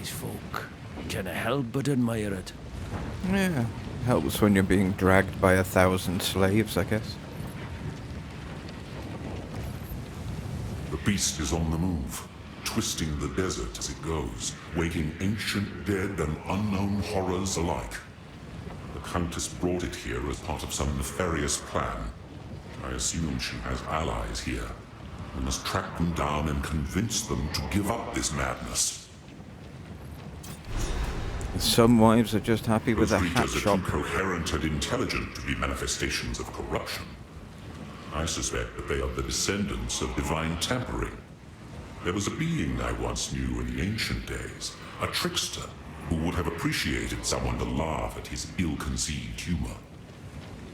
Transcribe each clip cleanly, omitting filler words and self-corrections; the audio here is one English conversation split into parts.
these folk. Can't help but admire it. Yeah, helps when you're being dragged by 1,000 slaves, I guess. The beast is on the move, twisting the desert as it goes, waking ancient dead and unknown horrors alike. The Countess brought it here as part of some nefarious plan. I assume she has allies here. We must track them down and convince them to give up this madness. Some wives are just happy with a Those hat traitors are shop. too coherent and intelligent to be manifestations of corruption. I suspect that they are the descendants of divine tampering. There was a being I once knew in the ancient days, a trickster, who would have appreciated someone to laugh at his ill-conceived humor.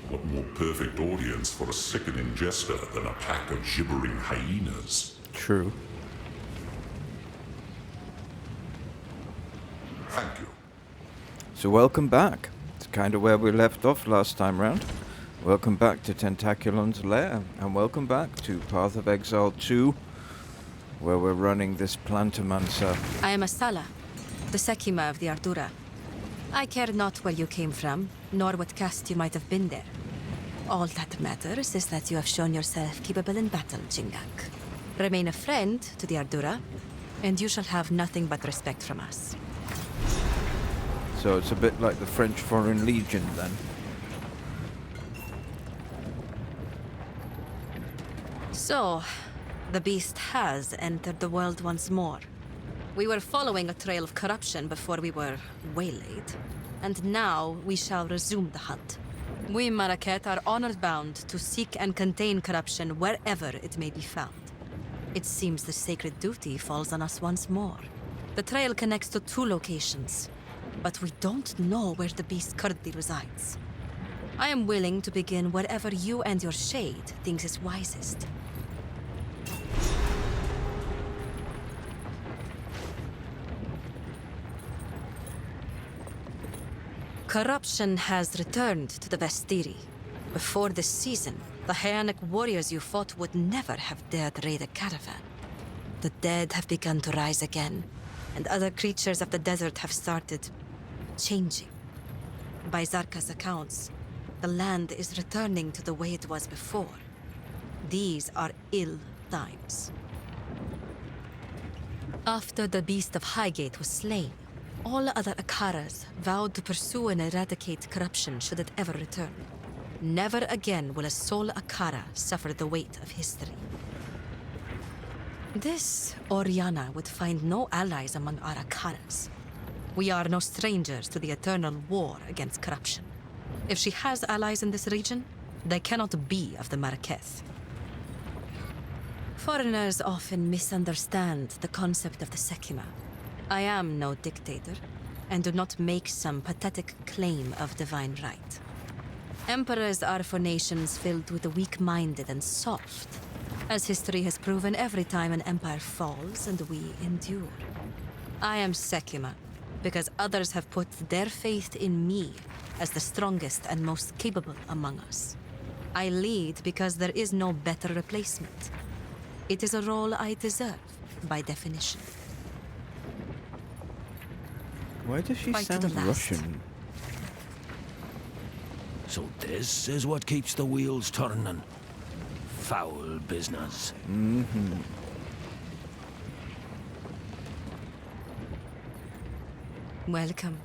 What more perfect audience for a sickening jester than a pack of gibbering hyenas? True. Thank you. So welcome back. It's kind of where we left off last time round. Welcome back to Tentaculon's Lair, and welcome back to Path of Exile 2, where we're running this Plantomancer. I am Asala, the Sekima of the Ardura. I care not where you came from, nor what caste you might have been there. All that matters is that you have shown yourself capable in battle, Jingak. Remain a friend to the Ardura, and you shall have nothing but respect from us. So it's a bit like the French Foreign Legion then. So, the beast has entered the world once more. We were following a trail of corruption before we were waylaid, and now we shall resume the hunt. We Marrakech are honor-bound to seek and contain corruption wherever it may be found. It seems the sacred duty falls on us once more. The trail connects to 2 locations, but we don't know where the beast currently resides. I am willing to begin wherever you and your shade thinks is wisest. Corruption has returned to the Vestiri. Before this season, the Hyanic warriors you fought would never have dared raid a caravan. The dead have begun to rise again, and other creatures of the desert have started changing. By Zarka's accounts, the land is returning to the way it was before. These are ill times. After the beast of Highgate was slain, all other Akaras vowed to pursue and eradicate corruption should it ever return. Never again will a sole Akara suffer the weight of history. This Oriana would find no allies among our Akaras. We are no strangers to the eternal war against corruption. If she has allies in this region, they cannot be of the Marrakech. Foreigners often misunderstand the concept of the Sekima. I am no dictator, and do not make some pathetic claim of divine right. Emperors are for nations filled with the weak-minded and soft, as history has proven every time an empire falls and we endure. I am Sekima, because others have put their faith in me as the strongest and most capable among us. I lead because there is no better replacement. It is a role I deserve, by definition. Why does she Fight to sound the last. Russian? So this is what keeps the wheels turning. Foul business. Mm-hmm. Welcome.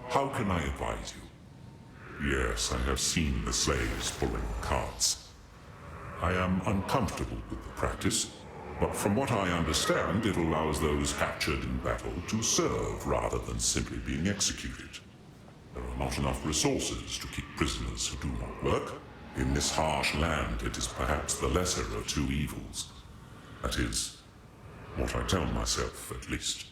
How can I advise you? Yes, I have seen the slaves pulling carts. I am uncomfortable with the practice, but from what I understand, it allows those captured in battle to serve rather than simply being executed. There are not enough resources to keep prisoners who do not work. In this harsh land, it is perhaps the lesser of two evils. That is, what I tell myself, at least.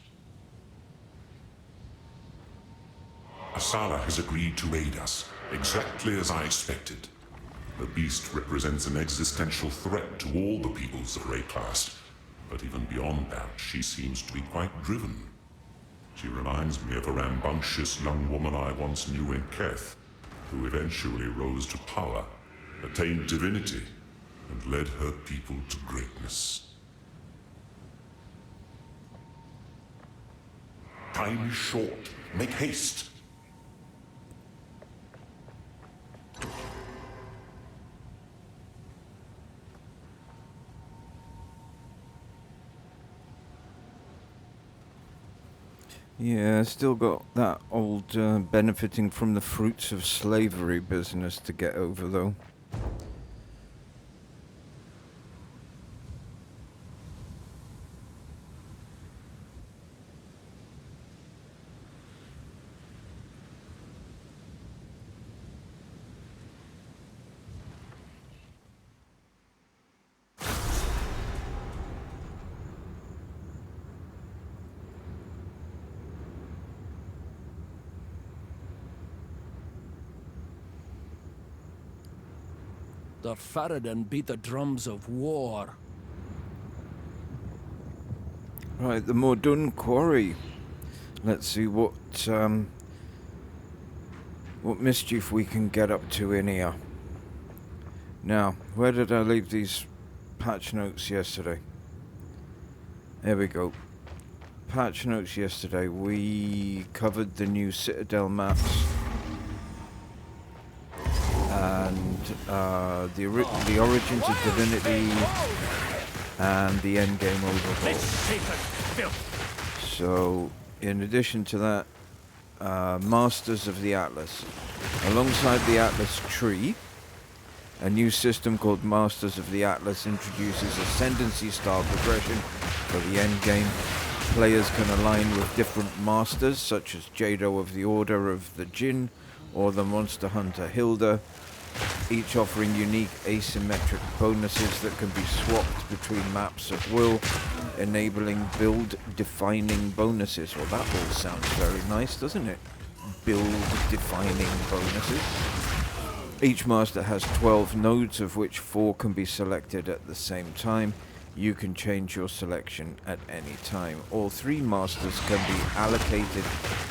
Asala has agreed to aid us, exactly as I expected. The beast represents an existential threat to all the peoples of Raxxanterax, but even beyond that, she seems to be quite driven. She reminds me of a rambunctious young woman I once knew in Keth, who eventually rose to power, attained divinity, and led her people to greatness. Time is short. Make haste. Yeah, still got that old benefiting from the fruits of slavery business to get over, though. The Farad'n beat the drums of war. Right, the Mordun Quarry. Let's see what mischief we can get up to in here. Now, where did I leave these patch notes yesterday? There we go. Patch notes yesterday. We covered the new Citadel maps. And the Origins of Divinity and the Endgame Overhaul. So, in addition to that, Masters of the Atlas. Alongside the Atlas tree, a new system called Masters of the Atlas introduces ascendancy style progression for the endgame. Players can align with different masters, such as Jado of the Order of the Jinn or the Monster Hunter Hilda, each offering unique asymmetric bonuses that can be swapped between maps at will, enabling build-defining bonuses. Well, that all sounds very nice, doesn't it? Build-defining bonuses. Each master has 12 nodes, of which 4 can be selected at the same time. You can change your selection at any time. All 3 masters can be allocated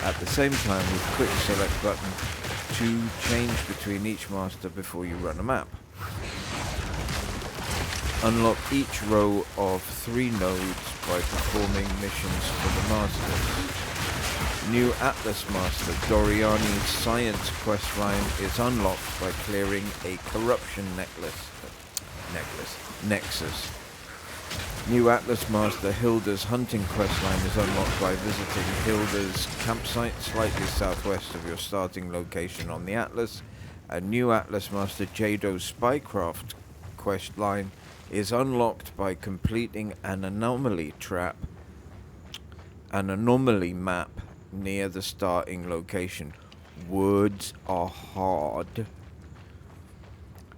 at the same time with quick select button to change between each master before you run a map. Unlock each row of 3 nodes by performing missions for the masters. New Atlas Master Doriani's Science questline is unlocked by clearing a corruption nexus. New Atlas Master Hilda's hunting questline is unlocked by visiting Hilda's campsite slightly southwest of your starting location on the Atlas. A new Atlas Master Jado's Spycraft questline is unlocked by completing an anomaly map near the starting location. Words are hard.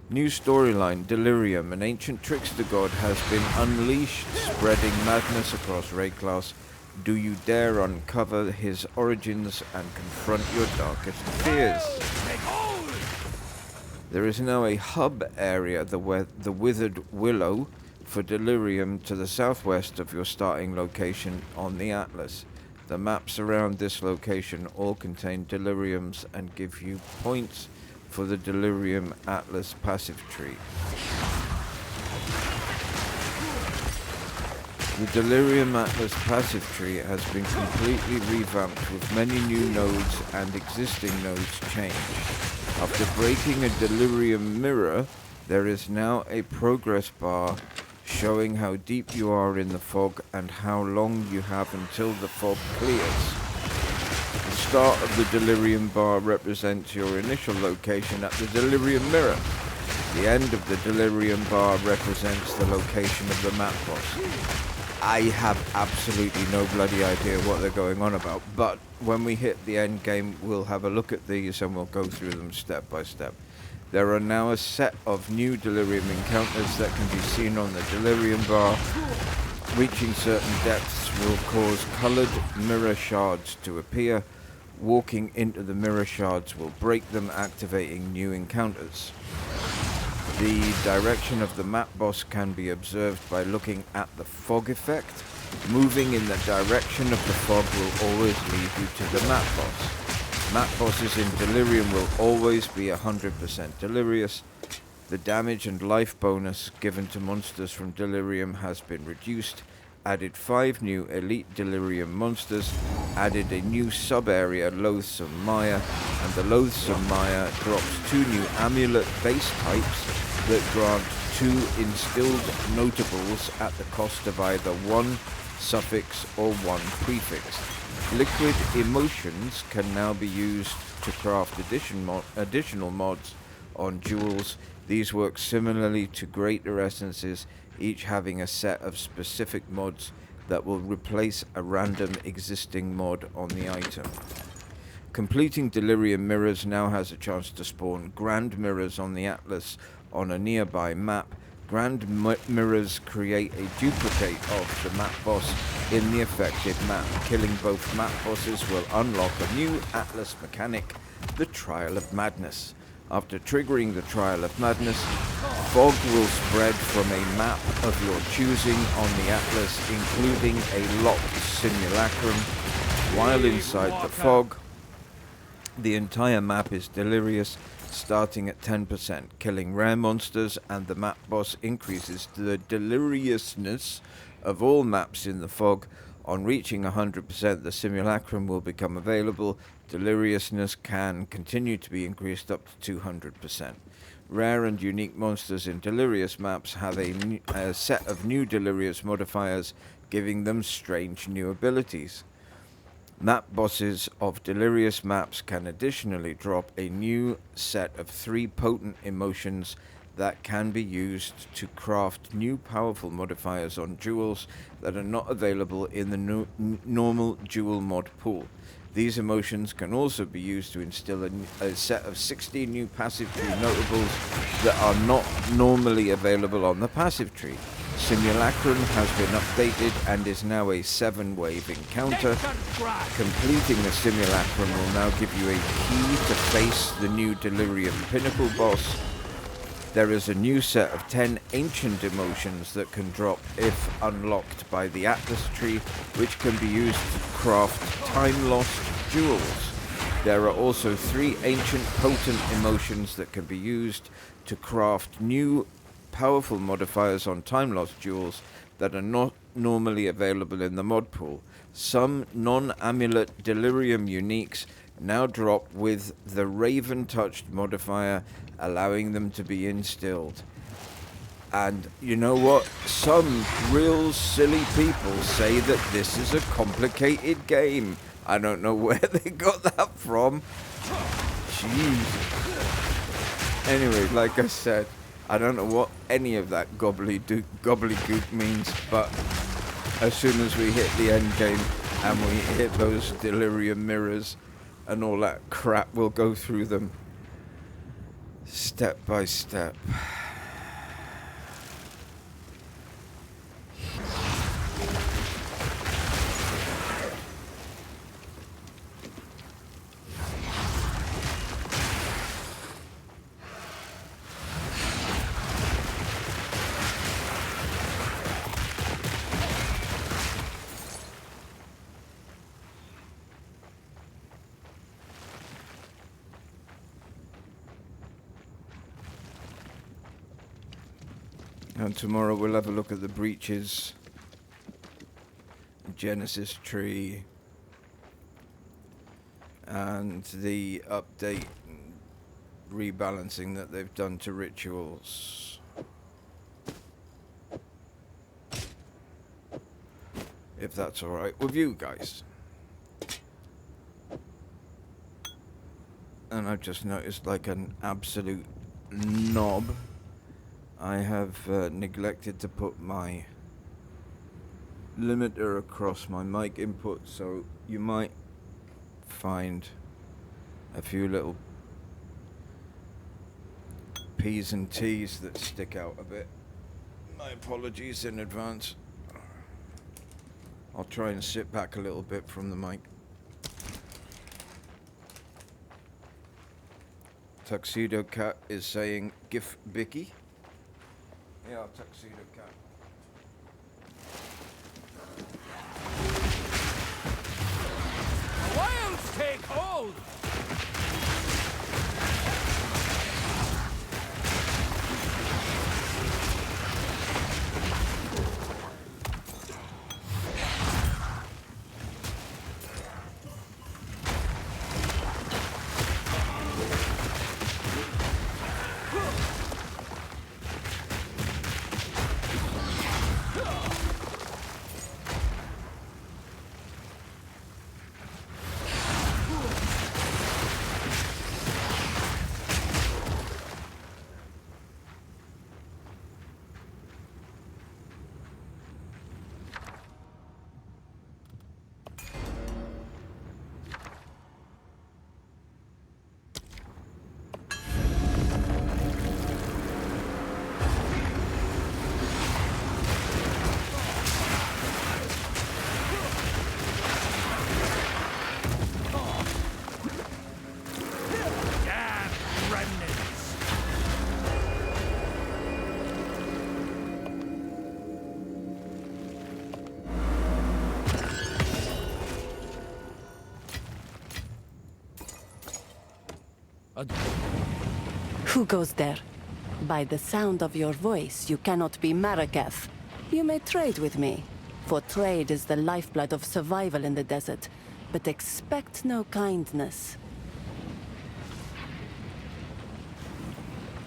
New storyline, Delirium, an ancient trickster god, has been unleashed, spreading madness across Raxxanterax. Do you dare uncover his origins and confront your darkest fears? There is now a hub area, the Withered Willow, for Delirium to the southwest of your starting location on the Atlas. The maps around this location all contain Deliriums and give you points for the Delirium Atlas passive tree. The Delirium Atlas passive tree has been completely revamped with many new nodes and existing nodes changed. After breaking a Delirium mirror, there is now a progress bar showing how deep you are in the fog and how long you have until the fog clears. The start of the Delirium bar represents your initial location at the Delirium mirror. The end of the Delirium bar represents the location of the map boss. I have absolutely no bloody idea what they're going on about, but when we hit the end game, we'll have a look at these and we'll go through them step by step. There are now a set of new Delirium encounters that can be seen on the Delirium bar. Reaching certain depths will cause colored mirror shards to appear. Walking into the mirror shards will break them, activating new encounters. The direction of the map boss can be observed by looking at the fog effect. Moving in the direction of the fog will always lead you to the map boss. Map bosses in Delirium will always be 100% delirious. The damage and life bonus given to monsters from Delirium has been reduced. Added 5 new elite Delirium monsters. Added a new sub-area, Loathsome Mire, and the Loathsome Mire drops 2 new amulet base types that grant 2 instilled notables at the cost of either 1 suffix or 1 prefix. Liquid emotions can now be used to craft additional mods on jewels. These work similarly to greater essences, each having a set of specific mods that will replace a random existing mod on the item. Completing Delirium mirrors now has a chance to spawn grand mirrors on the atlas on a nearby map. Grand mirrors create a duplicate of the map boss in the affected map. Killing both map bosses will unlock a new atlas mechanic, the Trial of Madness. After triggering the Trial of Madness, fog will spread from a map of your choosing on the atlas, including a locked simulacrum. While inside the fog, the entire map is delirious, starting at 10%. Killing rare monsters and the map boss increases the deliriousness of all maps in the fog. On reaching 100%, the simulacrum will become available. Deliriousness can continue to be increased up to 200%. Rare and unique monsters in delirious maps have a set of new delirious modifiers, giving them strange new abilities. Map bosses of delirious maps can additionally drop a new set of 3 potent emotions that can be used to craft new powerful modifiers on jewels that are not available in the normal jewel mod pool. These emotions can also be used to instill a set of 16 new passive tree notables that are not normally available on the passive tree. Simulacrum has been updated and is now a 7-wave encounter. Completing the Simulacrum will now give you a key to face the new Delirium Pinnacle boss. There is a new set of 10 ancient emotions that can drop if unlocked by the Atlas tree, which can be used to craft time-lost jewels. There are also 3 ancient potent emotions that can be used to craft new powerful modifiers on time-lost jewels that are not normally available in the mod pool. Some non-amulet Delirium uniques now drop with the Raven Touched modifier, allowing them to be instilled. And you know what? Some real silly people say that this is a complicated game. I don't know where they got that from. Jeez. Anyway, like I said, I don't know what any of that gobbledygook means, but as soon as we hit the end game and we hit those Delirium mirrors and all that crap, we'll go through them step by step. And tomorrow we'll have a look at the breaches, Genesis tree, and the update rebalancing that they've done to rituals. If that's alright with you guys. And I've just noticed, like an absolute knob, I have neglected to put my limiter across my mic input, so you might find a few little P's and T's that stick out a bit. My apologies in advance. I'll try and sit back a little bit from the mic. Tuxedo Cat is saying GIF Bicky. Yeah, Tuxedo Cat. Wilds take hold! Who goes there? By the sound of your voice, you cannot be Marraketh. You may trade with me, for trade is the lifeblood of survival in the desert, but expect no kindness.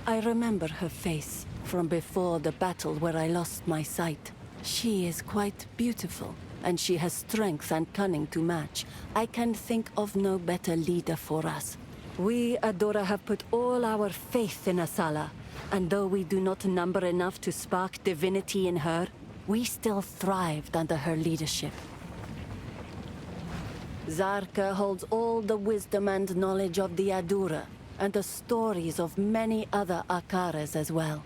I remember her face from before the battle where I lost my sight. She is quite beautiful, and she has strength and cunning to match. I can think of no better leader for us. We, Adora, have put all our faith in Asala, and though we do not number enough to spark divinity in her, we still thrived under her leadership. Zarka holds all the wisdom and knowledge of the Adura, and the stories of many other Akaras as well.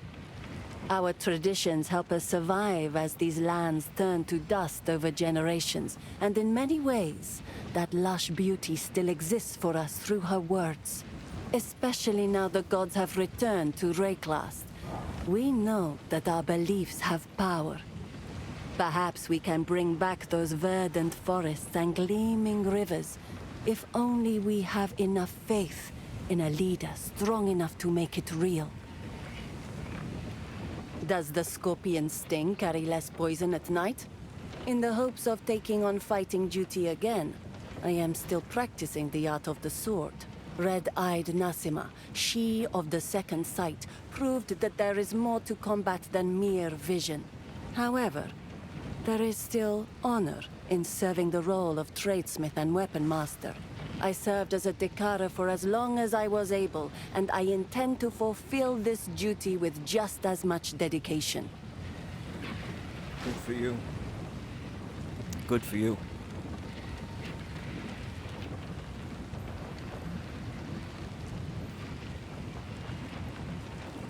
Our traditions help us survive as these lands turn to dust over generations, and in many ways, that lush beauty still exists for us through her words. Especially now the gods have returned to Raxxanterax. We know that our beliefs have power. Perhaps we can bring back those verdant forests and gleaming rivers, if only we have enough faith in a leader strong enough to make it real. Does the scorpion sting carry less poison at night? In the hopes of taking on fighting duty again, I am still practicing the art of the sword. Red-eyed Nasima, she of the second sight, proved that there is more to combat than mere vision. However, there is still honor in serving the role of tradesmith and weapon master. I served as a Dekara for as long as I was able, and I intend to fulfill this duty with just as much dedication. Good for you. Good for you.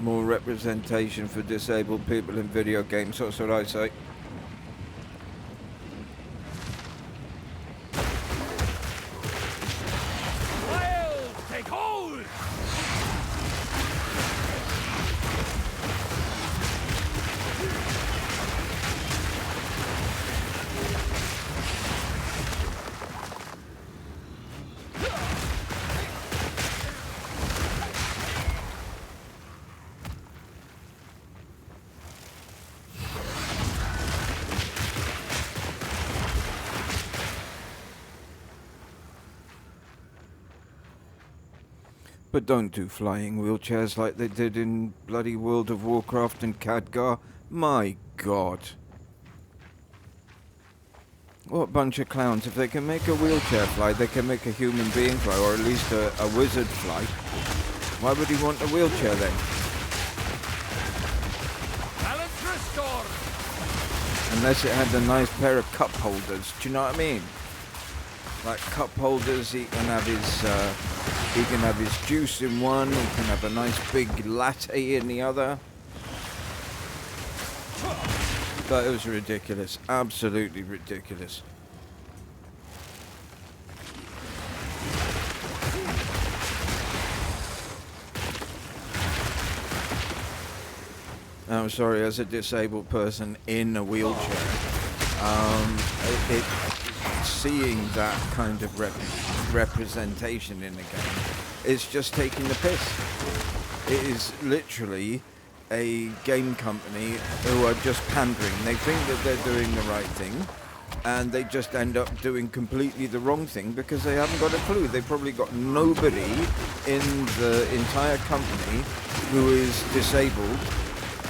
More representation for disabled people in video games, that's what I say. But don't do flying wheelchairs like they did in bloody World of Warcraft and Khadgar. My God. What bunch of clowns. If they can make a wheelchair fly, they can make a human being fly, or at least a wizard fly. Why would he want a wheelchair then? Balance restored! And Unless it had a nice pair of cup holders. Do you know what I mean? Like cup holders, he can have his juice in one, he can have a nice big latte in the other. But it was ridiculous, absolutely ridiculous. I'm sorry, as a disabled person in a wheelchair, seeing that kind of representation in the game, it's just taking the piss. It is literally a game company who are just pandering. They think that they're doing the right thing, and they just end up doing completely the wrong thing because they haven't got a clue. They've probably got nobody in the entire company who is disabled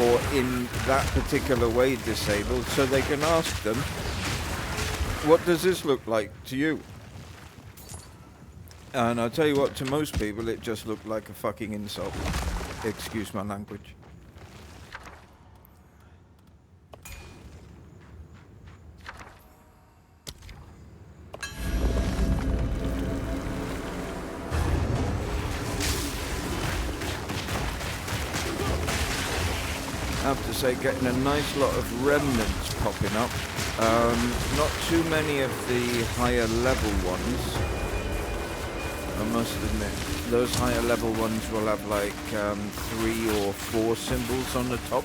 or in that particular way disabled, so they can ask them, what does this look like to you? And I'll tell you what, to most people it just looked like a fucking insult. Excuse my language. I have to say, getting a nice lot of remnants popping up. Not too many of the higher level ones, I must admit. Those higher level ones will have like 3 or 4 symbols on the top.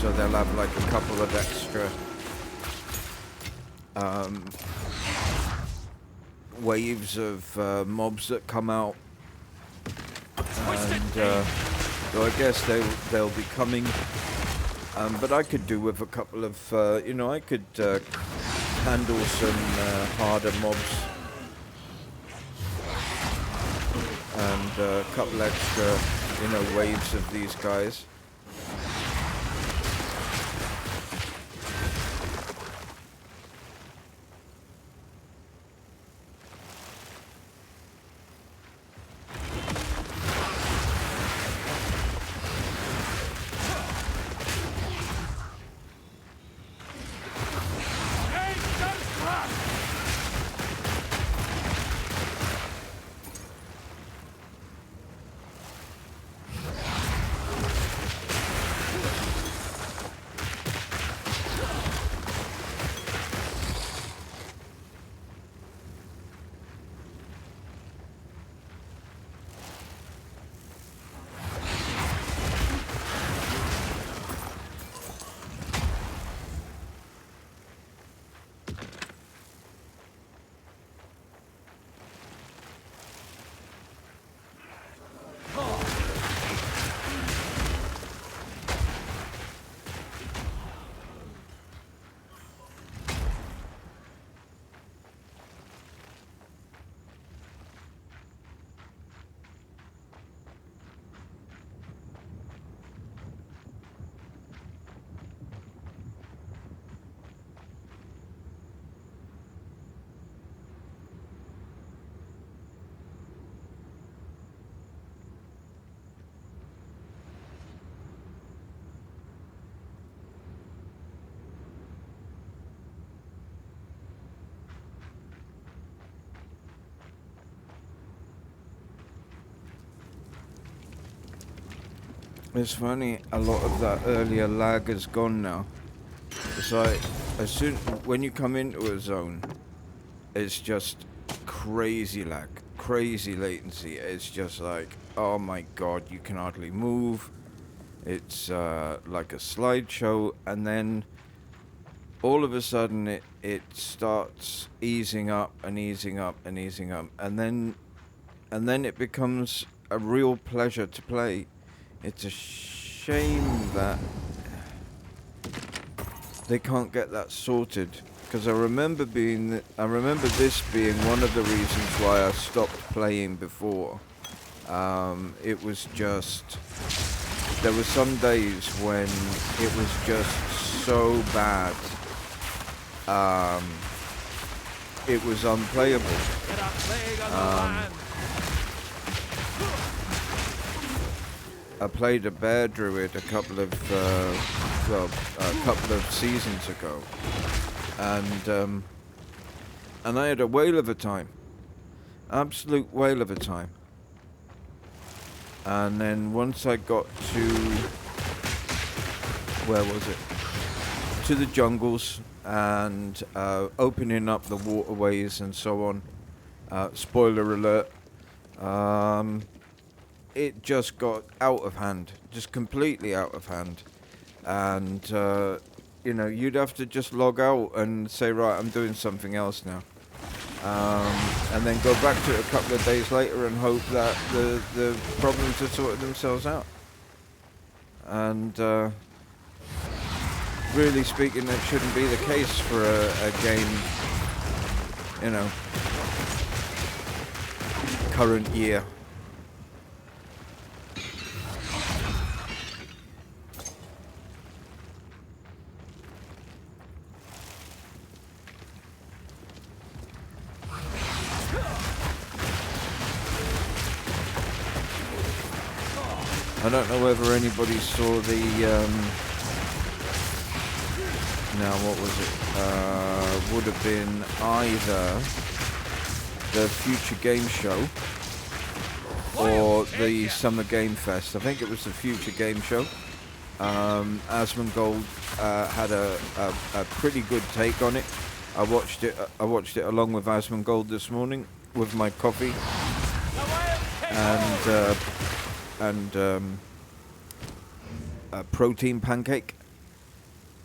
So they'll have like a couple of extra waves of mobs that come out. And so I guess they'll be coming, but I could do with a couple of, I could handle some harder mobs and a couple extra, waves of these guys. It's funny, a lot of that earlier lag is gone now. It's like, when you come into a zone, it's just crazy lag, crazy latency. It's just like, oh my god, you can hardly move. It's like a slideshow, and then all of a sudden it starts easing up and easing up and easing up, and then it becomes a real pleasure to play. It's a shame that they can't get that sorted, because I remember this being one of the reasons why I stopped playing before. It was just, there were some days when it was just so bad, it was unplayable. I played a bear druid a couple of seasons ago, and I had a whale of a time, absolute whale of a time. And then once I got to, where was it? To the jungles and opening up the waterways and so on. Spoiler alert. It just got out of hand, just completely out of hand. And, you know, you'd have to just log out and say, right, I'm doing something else now. And then go back to it a couple of days later and hope that the problems have sorted themselves out. And really speaking, that shouldn't be the case for a game, you know, current year. I don't know whether anybody saw the, now what was it, would have been either the Future Game Show or the Summer Game Fest. I think it was the Future Game Show. Asmongold had a pretty good take on it. I watched it along with Asmongold this morning with my coffee and a protein pancake,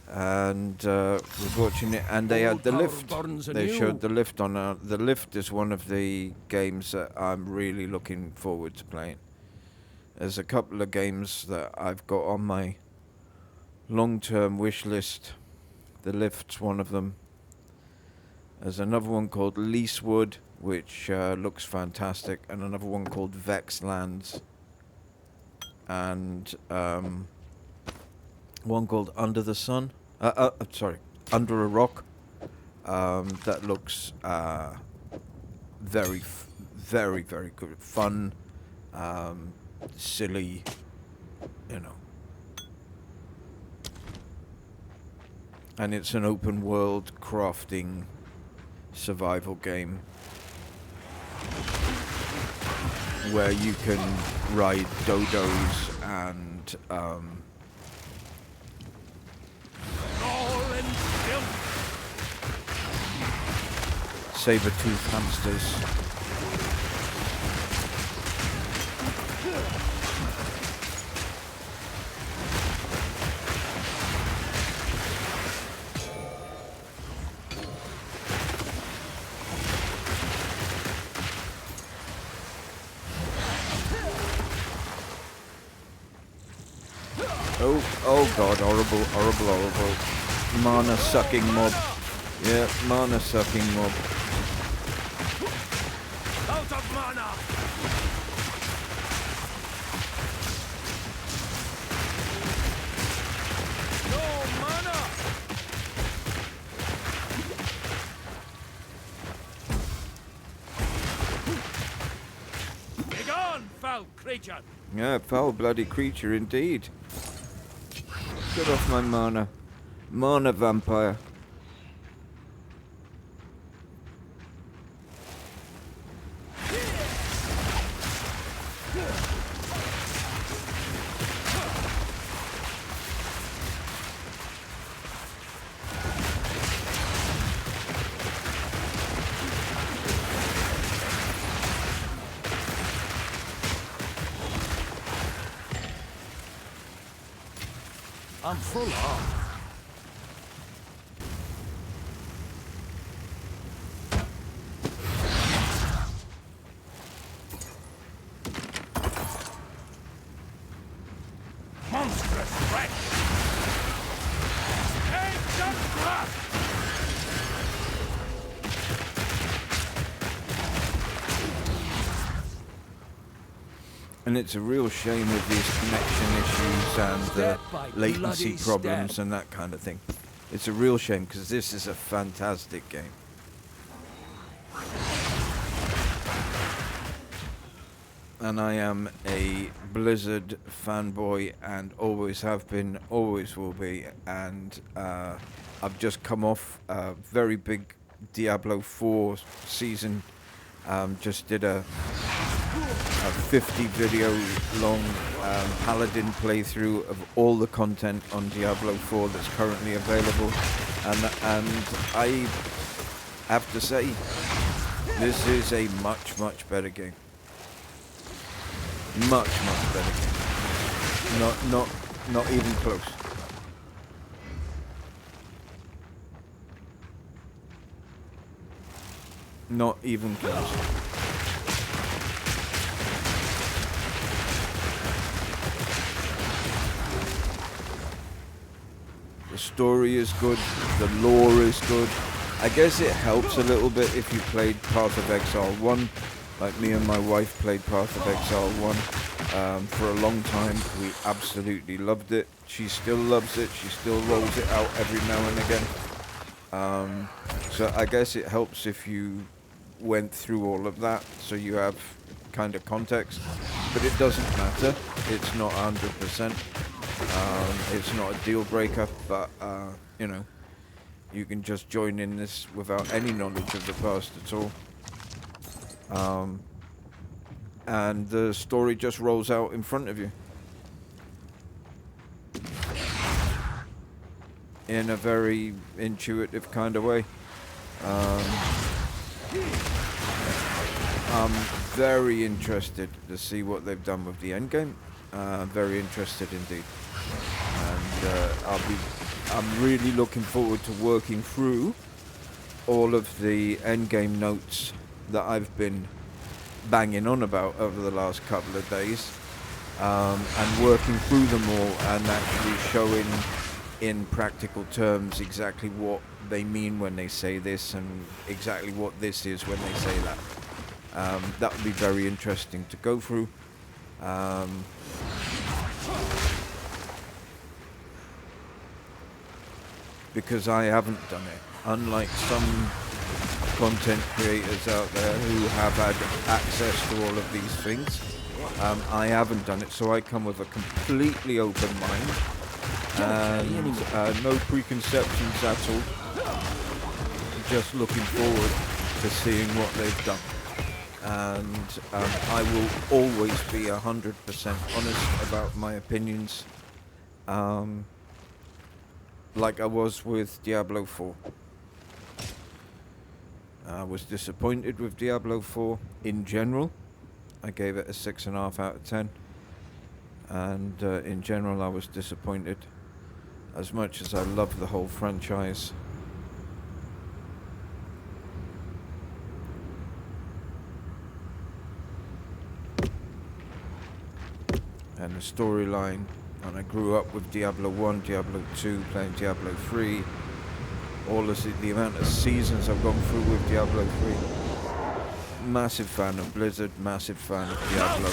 and was watching it, and they had the lift. They showed the lift on. The lift is one of the games that I'm really looking forward to playing. There's a couple of games that I've got on my long-term wish list. The lift's one of them. There's another one called Leasewood, which looks fantastic, and another one called Vexlands. And one called Under the Sun. Under a Rock. That looks very, very, very good. Fun, silly, you know. And it's an open world crafting survival game where you can ride dodos and saber-toothed hamsters. Oh god, horrible, horrible, horrible. Mana sucking mob. Yeah, mana sucking mob. Out of mana! No mana! Begone, foul creature! Yeah, foul bloody creature indeed. Get off my mana. Mana vampire. I'm full on. Monstrous wreck! Ancient grasp! And it's a real shame with these connection issues and latency problems and that kind of thing. It's a real shame because this is a fantastic game. and I am a Blizzard fanboy, and always have been, always will be. And I've just come off a very big Diablo 4 season. Just did a 50 video long Paladin playthrough of all the content on Diablo 4 that's currently available, and I have to say, this is a much better game. Much better game. Not even close. Not even close. The story is good, the lore is good. I guess it helps a little bit if you played Path of Exile 1. Like me and my wife played Path of Exile 1 for a long time. We absolutely loved it. She still loves it. She still rolls it out every now and again. So I guess it helps if you went through all of that, so you have kind of context. But it doesn't matter. It's not 100%. It's not a deal breaker, but you know, you can just join in this without any knowledge of the past at all. And the story just rolls out in front of you in a very intuitive kind of way. I'm very interested to see what they've done with the endgame. Very interested indeed. And I'm really looking forward to working through all of the endgame notes that I've been banging on about over the last couple of days, and working through them all and actually showing in practical terms exactly what they mean when they say this and exactly what this is when they say that. That would be very interesting to go through. Because I haven't done it. Unlike some content creators out there who have had access to all of these things, I haven't done it, so I come with a completely open mind and no preconceptions at all. Just looking forward to seeing what they've done. And I will always be 100% honest about my opinions, like I was with Diablo 4. I was disappointed with Diablo 4 in general. I gave it a 6.5 out of 10. And in general I was disappointed. As much as I love the whole franchise. And the storyline. And I grew up with Diablo 1, Diablo 2, playing Diablo 3. All of the amount of seasons I've gone through with Diablo 3. Massive fan of Blizzard, massive fan of Diablo.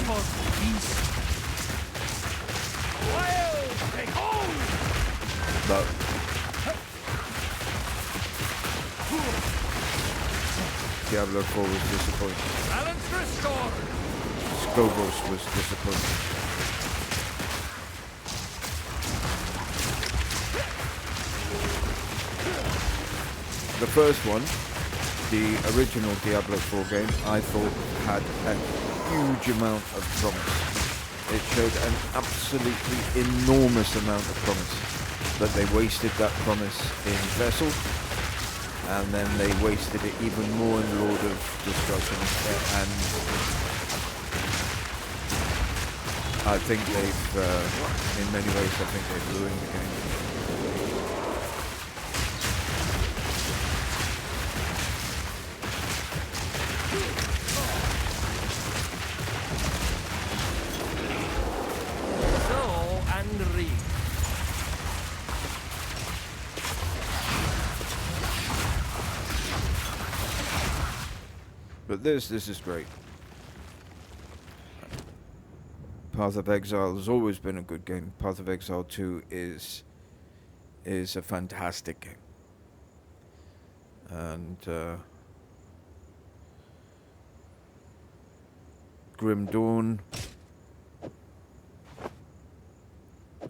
But Diablo 4 was disappointing. Balance restored. Skogos was disappointing. The first one, the original Diablo 4 game, I thought had a huge amount of promise. It showed an absolutely enormous amount of promise. But they wasted that promise in Vessel, and then they wasted it even more in Lord of Destruction. And I think they've, in many ways, I think they've ruined the game. But this is great. Path of Exile has always been a good game. Path of Exile 2 is a fantastic game. And Grim Dawn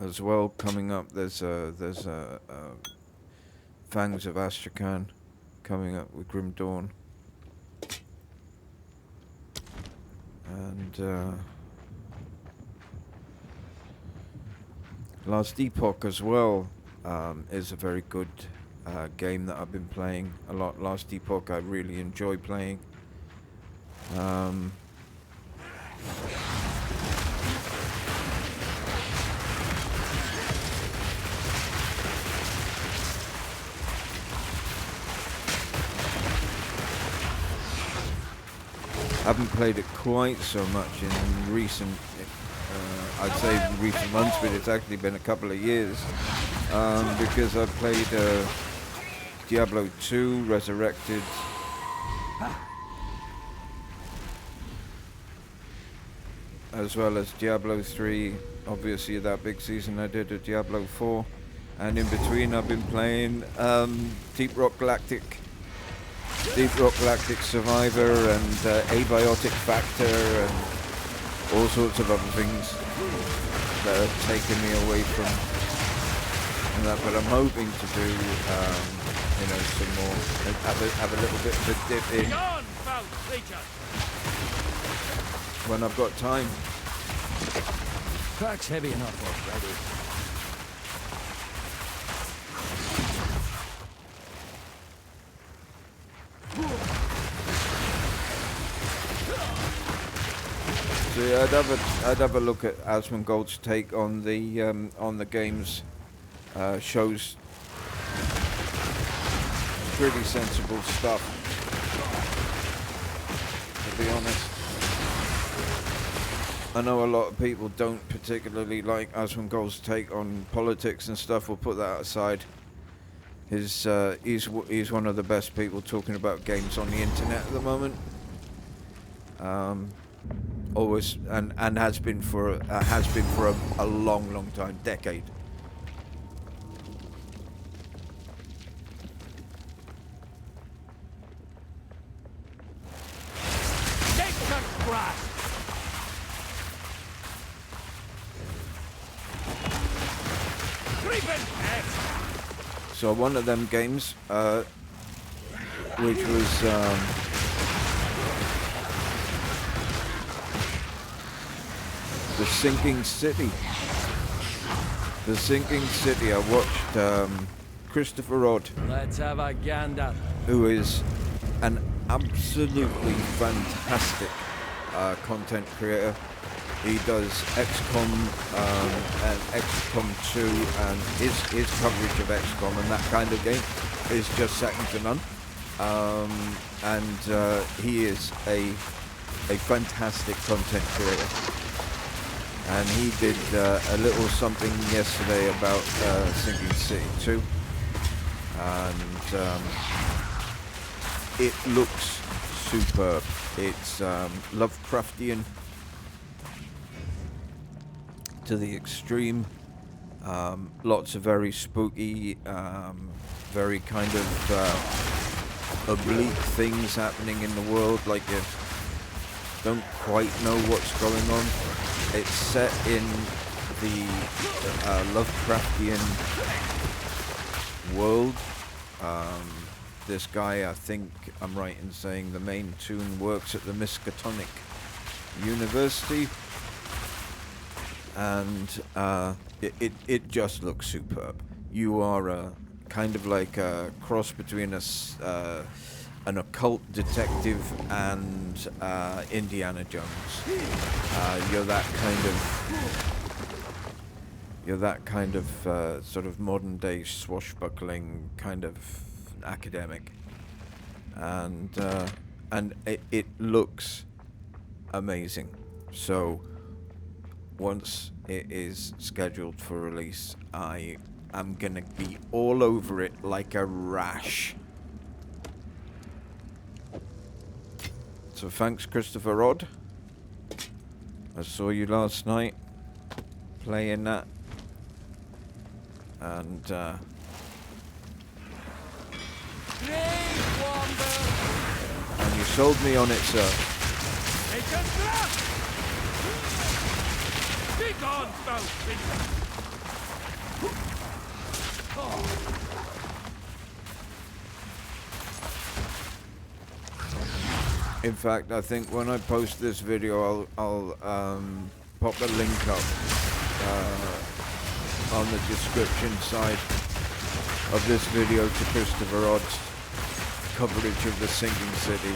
as well coming up. There's Fangs of Astrakhan coming up with Grim Dawn. And Last Epoch as well is a very good game that I've been playing a lot. Last Epoch I really enjoy playing. Haven't played it quite so much in recent, I'd say in recent months, but it's actually been a couple of years, because I've played Diablo 2, Resurrected, as well as Diablo 3, obviously that big season I did at Diablo 4, and in between I've been playing Deep Rock Galactic Survivor and Abiotic Factor and all sorts of other things that have taken me away from that. But I'm hoping to do, some more, have a little bit of a dip in when I've got time. Crack's heavy enough already. So yeah, I'd have a look at Asmongold's take on the game's shows. Pretty sensible stuff, to be honest. I know a lot of people don't particularly like Asmongold's take on politics and stuff. We'll put that aside. He's one of the best people talking about games on the internet at the moment. Always and has been for a long time, decade. So one of them games, which was The Sinking City. The Sinking City. I watched Christopher Rod. Let's have a gander. Who is an absolutely fantastic content creator. He does XCOM and XCOM 2, and his coverage of XCOM and that kind of game is just second to none. And he is a fantastic content creator. And he did a little something yesterday about Sinking City 2. And it looks superb. It's Lovecraftian to the extreme. Lots of very spooky, very kind of oblique things happening in the world, like you don't quite know what's going on. It's set in the Lovecraftian world. This guy, I think I'm right in saying the main tune, works at the Miskatonic University, and it just looks superb. You are kind of like a cross between an occult detective and Indiana Jones. You're that kind of sort of modern day swashbuckling kind of academic, and it looks amazing. So once it is scheduled for release, I am gonna be all over it like a rash. So thanks, Christopher Rod. I saw you last night playing that, and you sold me on it, sir. Begone, foul beast! In fact, I think when I post this video, I'll pop a link up on the description side of this video to Christopher Odd's coverage of the sinking city.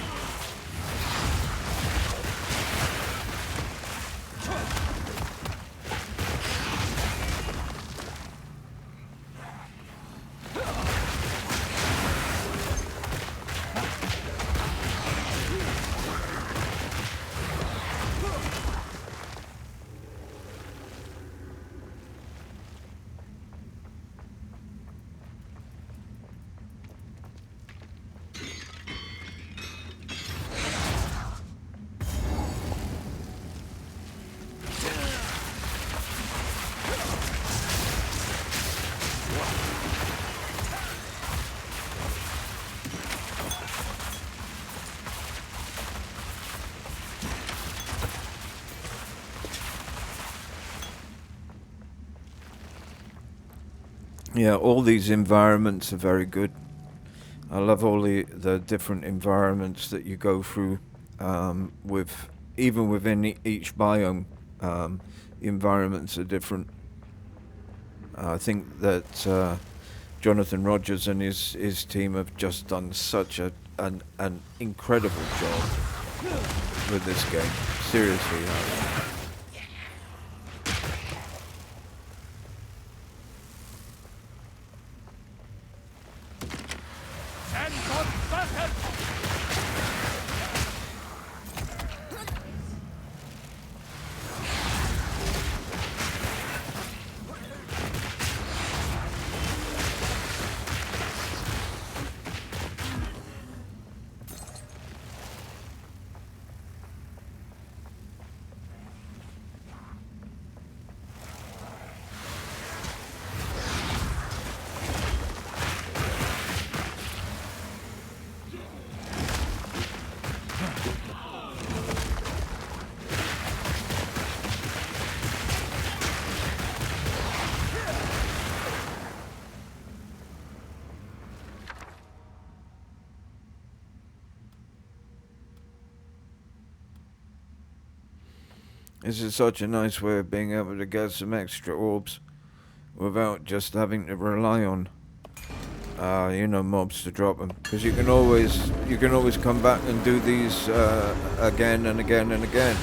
Yeah, all these environments are very good. I love all the different environments that you go through, with even within each biome. The environments are different. I think that Jonathan Rogers and his team have just done such an incredible job with this game. Seriously. This is such a nice way of being able to get some extra orbs without just having to rely on, mobs to drop them. Because you can always come back and do these again and again and again.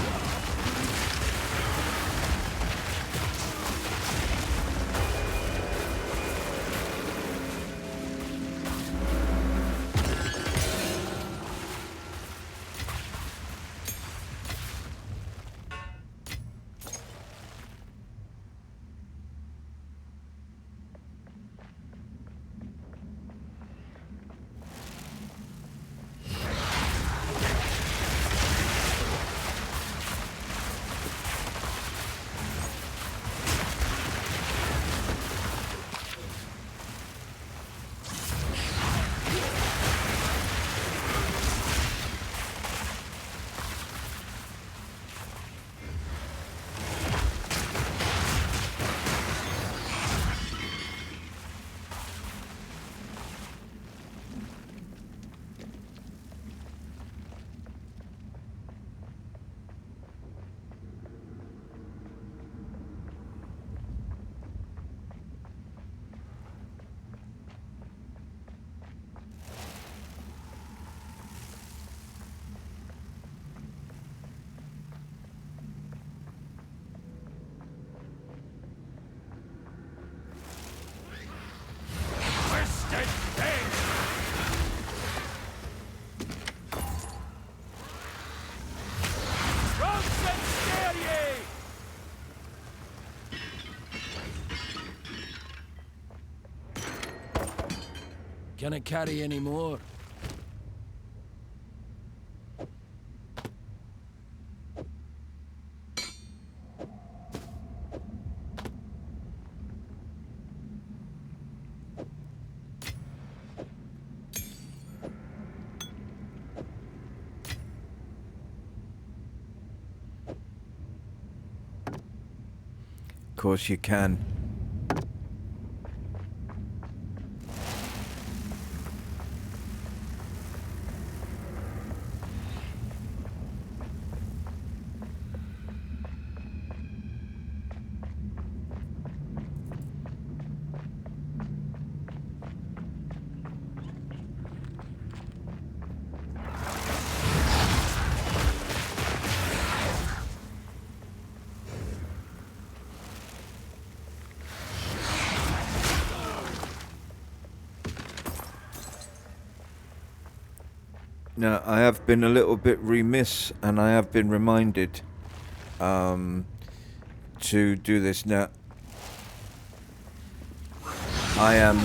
Can it carry any more? course you can. Now, I have been a little bit remiss, and I have been reminded to do this. Now, I am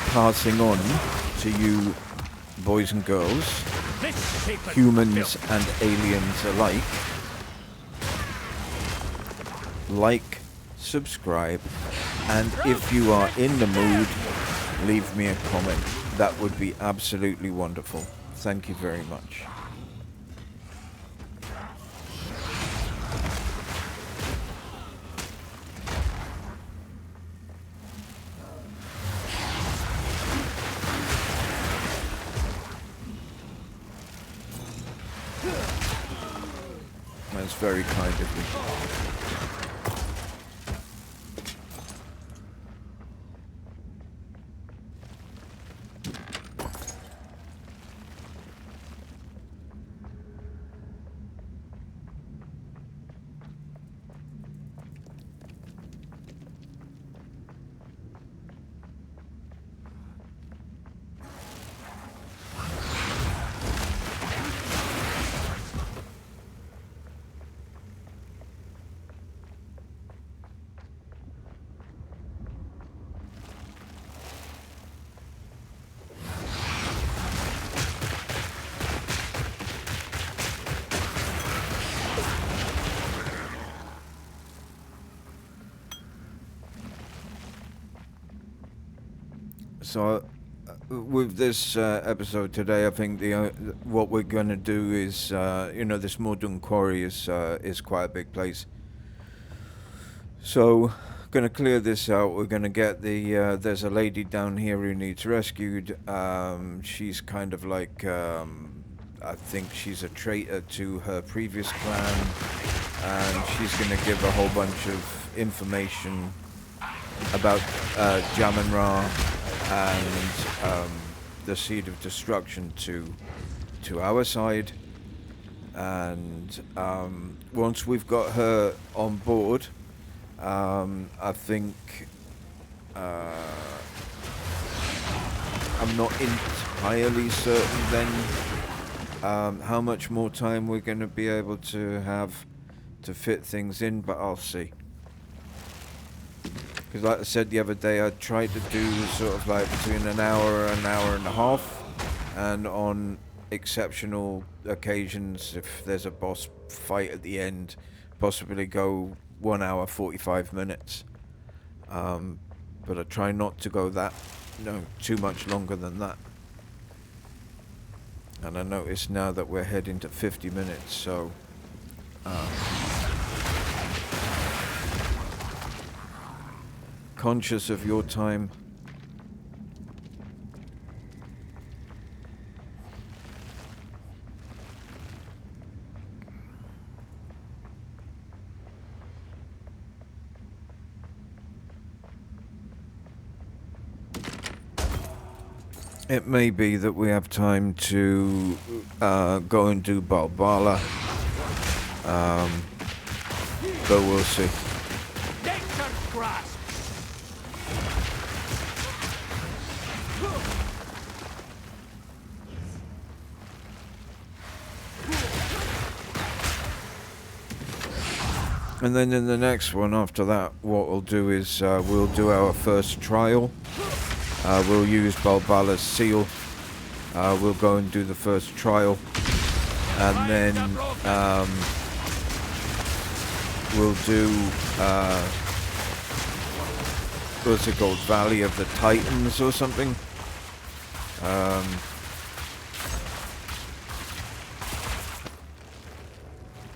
passing on to you, boys and girls, humans and aliens alike, like, subscribe, and if you are in the mood, leave me a comment. That would be absolutely wonderful. Thank you very much. That's very kind of you. So, with this episode today, I think what we're going to do is, this Mordun Quarry is quite a big place. So, going to clear this out. We're going to get there's a lady down here who needs rescued. She's kind of like, I think she's a traitor to her previous clan, and she's going to give a whole bunch of information about Jamin Ra and the Seed of Destruction to our side. And once we've got her on board, I think I'm not entirely certain then how much more time we're going to be able to have to fit things in, but I'll see. Because like I said the other day, I tried to do sort of like between an hour and a half, and on exceptional occasions, if there's a boss fight at the end, possibly go 1 hour 45 minutes. But I try not to go too much longer than that. And I notice now that we're heading to 50 minutes, so conscious of your time. It may be that we have time to go and do Balbala, but we'll see. And then in the next one after that, what we'll do is we'll do our first trial. We'll use Balbala's seal. We'll go and do the first trial. And then we'll do, what's it called? Valley of the Titans or something.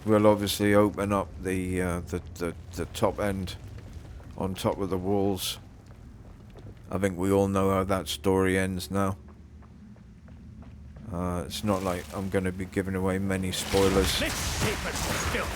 We'll obviously open up the top end on top of the walls. I think we all know how that story ends now. It's not like I'm going to be giving away many spoilers. Let's safe it still.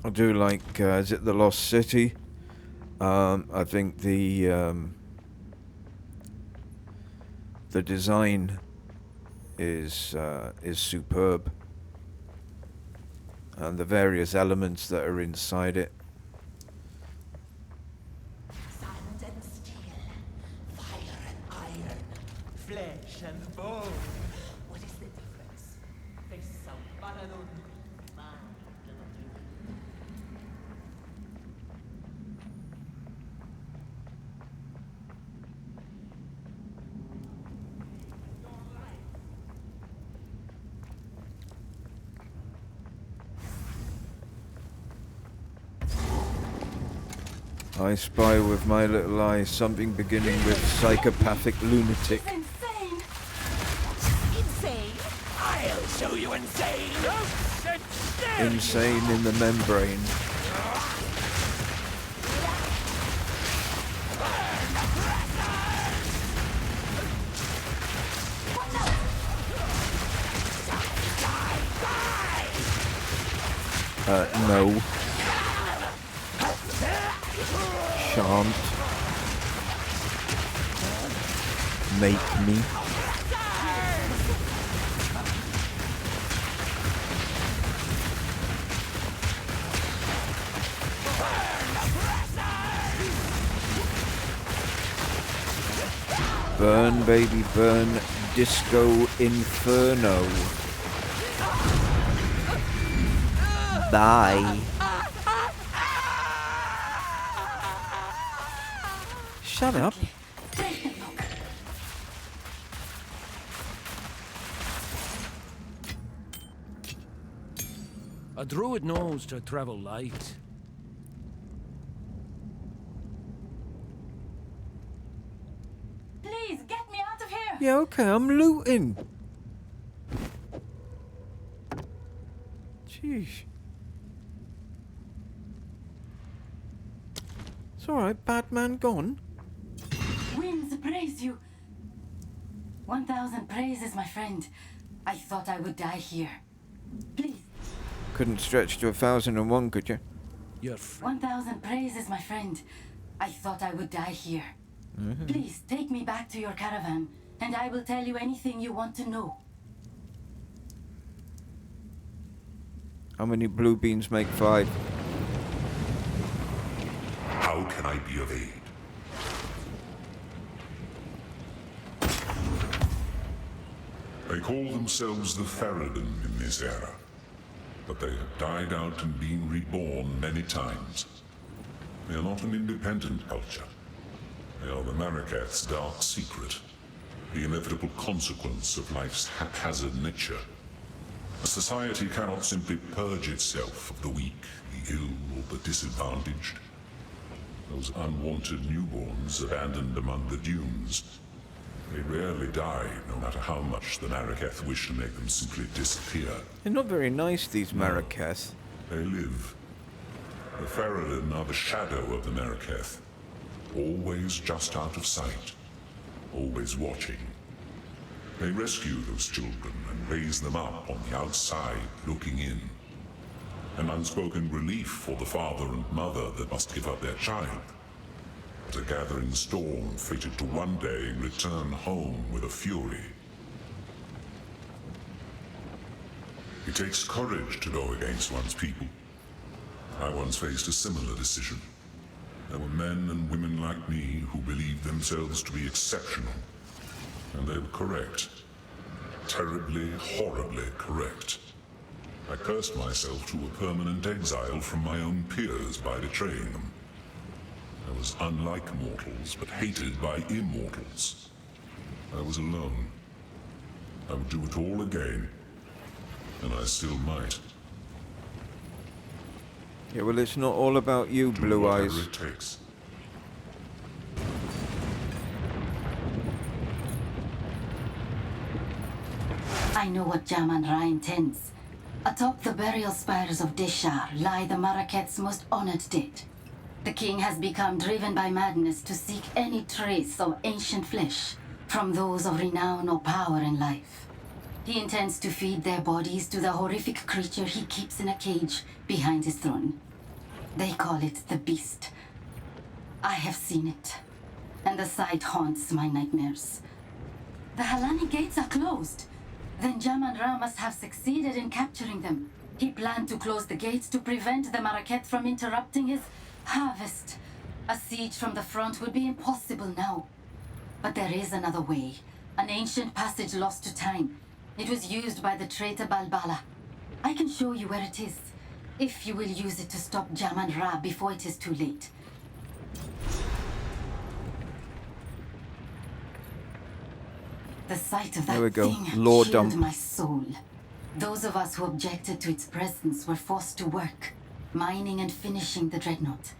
I do like, is it the Lost City? I think the design is superb, and the various elements that are inside it. Sand and steel, fire and iron, flesh and bone. What is the difference? Face some paradon, man cannot do. I spy with my little eye something beginning with psychopathic lunatic. Insane! Insane? I'll show you insane. Oh, sit still. Insane in the membrane. No. Shan't. Make me. Burn, baby, burn. Disco Inferno. Bye. Shut up. A druid knows to travel light. Please, get me out of here! Yeah, okay, I'm looting. Jeez. It's alright, bad man gone. Winds praise you. 1,000 praises, my friend. I thought I would die here. Please. Couldn't stretch to 1,001, could you? Your friend. 1,000 praises, my friend. I thought I would die here. Please take me back to your caravan, and I will tell you anything you want to know. How many blue beans make 5? How can I be of aid? They call themselves the Ferelden in this era, but they have died out and been reborn many times. They are not an independent culture. They are the Marraketh's dark secret, the inevitable consequence of life's haphazard nature. A society cannot simply purge itself of the weak, the ill, or the disadvantaged. Those unwanted newborns abandoned among the dunes. They rarely die, no matter how much the Marraketh wish to make them simply disappear. They're not very nice, these Marraketh. They live. The Ferelden are the shadow of the Marraketh. Always just out of sight. Always watching. They rescue those children and raise them up on the outside, looking in. An unspoken relief for the father and mother that must give up their child. But a gathering storm fated to one day return home with a fury. It takes courage to go against one's people. I once faced a similar decision. There were men and women like me who believed themselves to be exceptional. And they were correct. Terribly, horribly correct. I cursed myself to a permanent exile from my own peers by betraying them. I was unlike mortals, but hated by immortals. I was alone. I would do it all again. And I still might. Yeah, well, it's not all about you, Do Blue whatever Eyes. it takes. I know what Jaman-Ra intends. Atop the burial spires of Deshar lie the Maraketh's most honored dead. The king has become driven by madness to seek any trace of ancient flesh from those of renown or power in life. He intends to feed their bodies to the horrific creature he keeps in a cage behind his throne. They call it the Beast. I have seen it, and the sight haunts my nightmares. The Halani gates are closed. Then Jaman-Ra must have succeeded in capturing them. He planned to close the gates to prevent the Maraketh from interrupting his harvest. A siege from the front would be impossible now. But there is another way. An ancient passage lost to time. It was used by the traitor Balbala. I can show you where it is, if you will use it to stop Jaman-Ra before it is too late. The sight of There we that go. thing Lore chilled dump. my soul. Those of us who objected to its presence were forced to work, mining and finishing the dreadnought.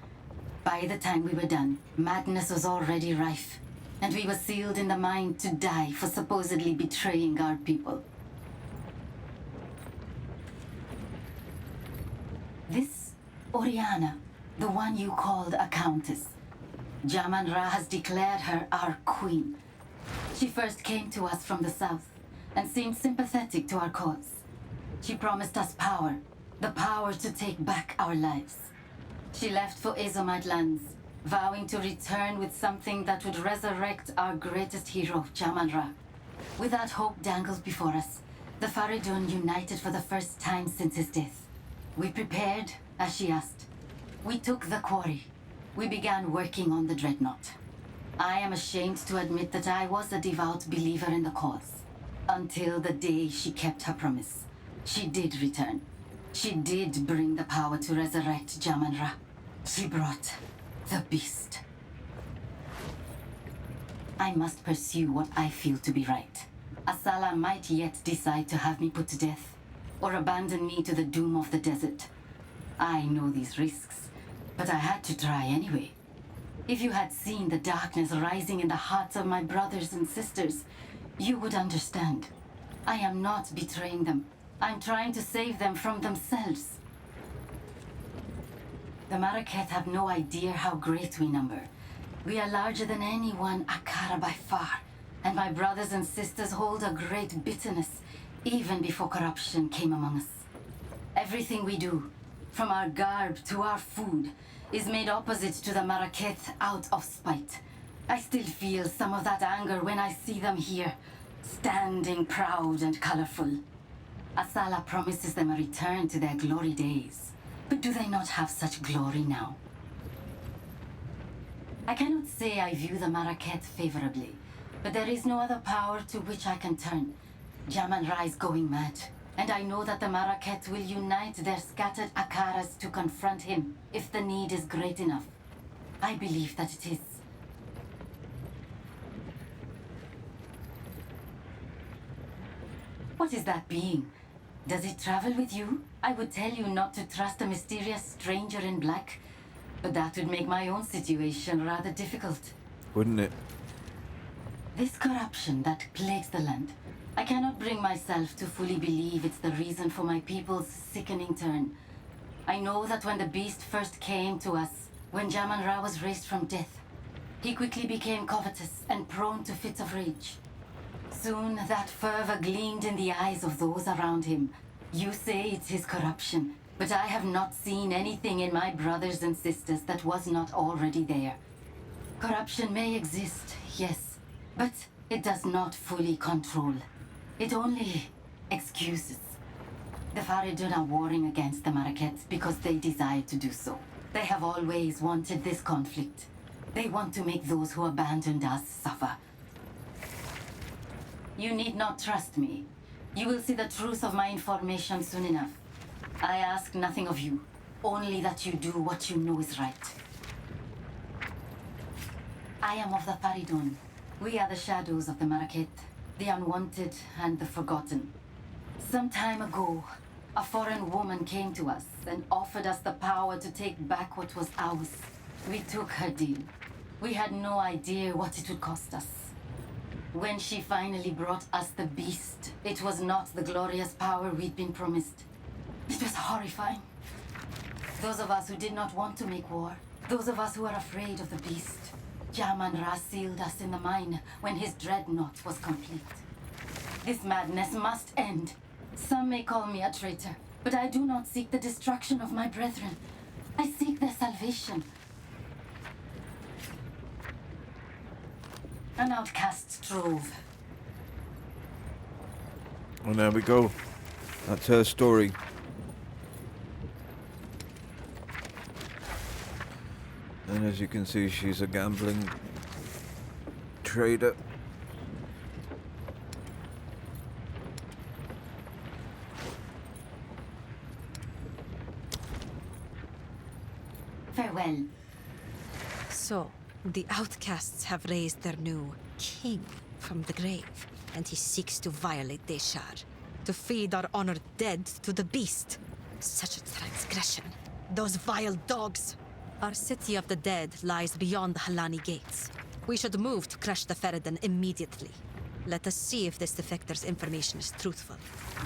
By the time we were done, madness was already rife, and we were sealed in the mine to die for supposedly betraying our people. This Oriana, the one you called a countess, Jaman-Ra has declared her our queen. She first came to us from the south and seemed sympathetic to our cause. She promised us power, the power to take back our lives. She left for Azomite lands, vowing to return with something that would resurrect our greatest hero, Jaman-Ra. With that hope dangled before us, the Faridun united for the first time since his death. We prepared, as she asked. We took the quarry. We began working on the dreadnought. I am ashamed to admit that I was a devout believer in the cause. Until the day she kept her promise. She did return. She did bring the power to resurrect Jaman-Ra. She brought the Beast. I must pursue what I feel to be right. Asala might yet decide to have me put to death, or abandon me to the doom of the desert. I know these risks, but I had to try anyway. If you had seen the darkness rising in the hearts of my brothers and sisters, you would understand. I am not betraying them. I'm trying to save them from themselves. The Maraketh have no idea how great we number. We are larger than any one Akara by far, and my brothers and sisters hold a great bitterness, even before corruption came among us. Everything we do, from our garb to our food, is made opposite to the Maraketh out of spite. I still feel some of that anger when I see them here, standing proud and colorful. Asala promises them a return to their glory days. But do they not have such glory now? I cannot say I view the Maraketh favorably, but there is no other power to which I can turn. Jaman-Ra is going mad, and I know that the Maraketh will unite their scattered Akaras to confront him if the need is great enough. I believe that it is. What is that being? Does it travel with you? I would tell you not to trust a mysterious stranger in black, but that would make my own situation rather difficult. Wouldn't it? This corruption that plagues the land, I cannot bring myself to fully believe it's the reason for my people's sickening turn. I know that when the beast first came to us, when Jaman-Ra was raised from death, he quickly became covetous and prone to fits of rage. Soon that fervor gleamed in the eyes of those around him. You say it's his corruption, but I have not seen anything in my brothers and sisters that was not already there. Corruption may exist, yes, but it does not fully control. It only excuses. The Faridun are warring against the Marakets because they desire to do so. They have always wanted this conflict. They want to make those who abandoned us suffer. You need not trust me. You will see the truth of my information soon enough. I ask nothing of you, only that you do what you know is right. I am of the Faridun. We are the shadows of the Maraket, the unwanted and the forgotten. Some time ago, a foreign woman came to us and offered us the power to take back what was ours. We took her deal. We had no idea what it would cost us. When she finally brought us the beast, it was not the glorious power we'd been promised. It was horrifying. Those of us who did not want to make war, those of us who were afraid of the beast, Jaman-Ra sealed us in the mine when his dreadnought was complete. This madness must end. Some may call me a traitor, but I do not seek the destruction of my brethren. I seek their salvation. An outcast's trove. And there we go. That's her story. And as you can see, she's a gambling trader. Farewell. So, the outcasts have raised their new king from the grave, and he seeks to violate Deshar, to feed our honored dead to the beast. Such a transgression. Those vile dogs. Our city of the dead lies beyond the Halani gates. We should move to crush the Faridun immediately. Let us see if this defector's information is truthful.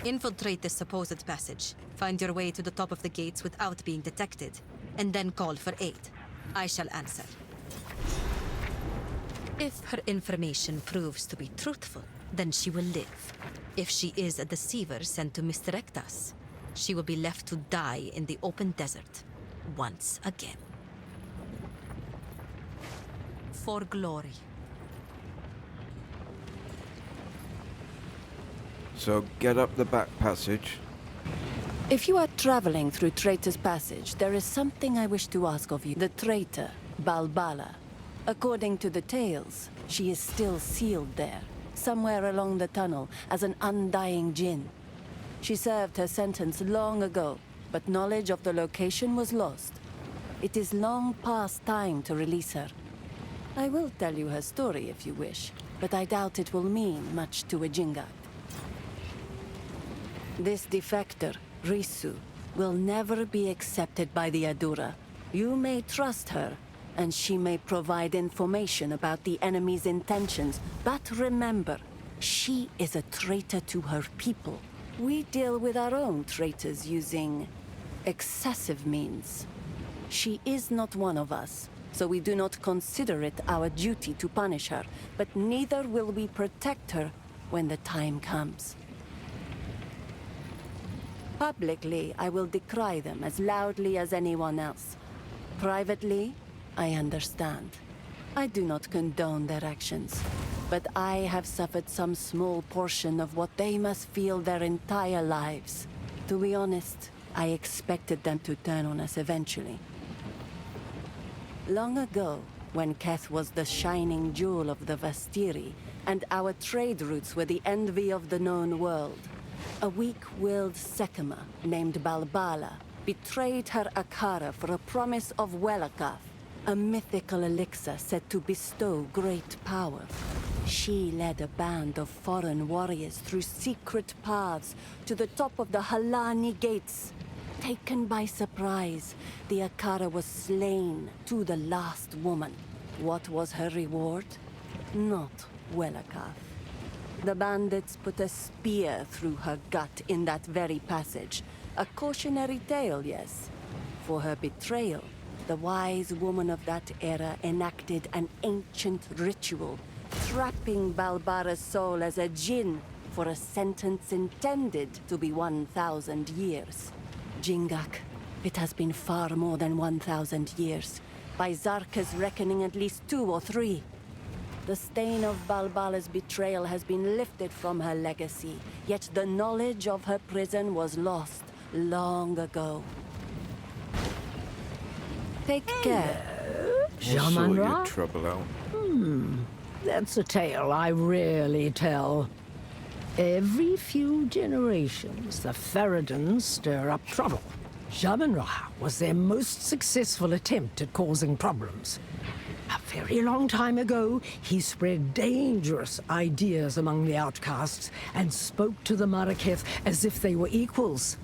Infiltrate this supposed passage, find your way to the top of the gates without being detected, and then call for aid. I shall answer. If her information proves to be truthful, then she will live. If she is a deceiver sent to misdirect us, she will be left to die in the open desert once again. For glory. So get up the back passage. If you are traveling through Traitor's Passage, there is something I wish to ask of you. The traitor, Balbala. According to the tales, she is still sealed there, somewhere along the tunnel, as an undying djinn. She served her sentence long ago, but knowledge of the location was lost. It is long past time to release her. I will tell you her story if you wish, but I doubt it will mean much to a Jingak. This defector, Risu, will never be accepted by the Adura. You may trust her, and she may provide information about the enemy's intentions, but remember, she is a traitor to her people. We deal with our own traitors using excessive means. She is not one of us, so we do not consider it our duty to punish her, but neither will we protect her when the time comes. Publicly, I will decry them as loudly as anyone else. Privately, I understand. I do not condone their actions, but I have suffered some small portion of what they must feel their entire lives. To be honest, I expected them to turn on us eventually. Long ago, when Keth was the shining jewel of the Vastiri, and our trade routes were the envy of the known world, a weak-willed Sekima named Balbala betrayed her Akara for a promise of Welakath, a mythical elixir said to bestow great power. She led a band of foreign warriors through secret paths to the top of the Halani gates. Taken by surprise, the Akara was slain to the last woman. What was her reward? Not Welakath. The bandits put a spear through her gut in that very passage. A cautionary tale, yes. For her betrayal, the wise woman of that era enacted an ancient ritual, trapping Balbara's soul as a djinn for a sentence intended to be 1,000 years. Jingak, it has been far more than 1,000 years. By Zarka's reckoning, at least 2 or 3. The stain of Balbala's betrayal has been lifted from her legacy, yet the knowledge of her prison was lost long ago. Take care. We'll sort your Jamanra? trouble out. That's a tale I rarely tell. Every few generations, the Faradans stir up trouble. Jamanra was their most successful attempt at causing problems. A very long time ago, he spread dangerous ideas among the outcasts and spoke to the Maraketh as if they were equals.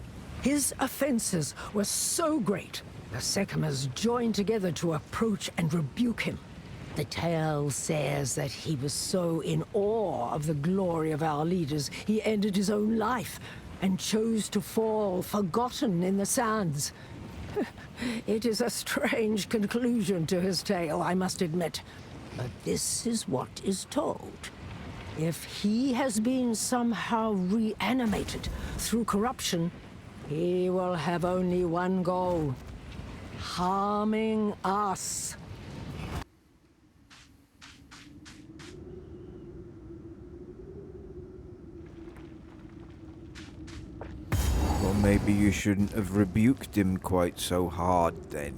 His offenses were so great, the Sekimas joined together to approach and rebuke him. The tale says that he was so in awe of the glory of our leaders, he ended his own life and chose to fall forgotten in the sands. It is a strange conclusion to his tale, I must admit. But this is what is told. If he has been somehow reanimated through corruption, he will have only one goal: harming us. Well, maybe you shouldn't have rebuked him quite so hard then.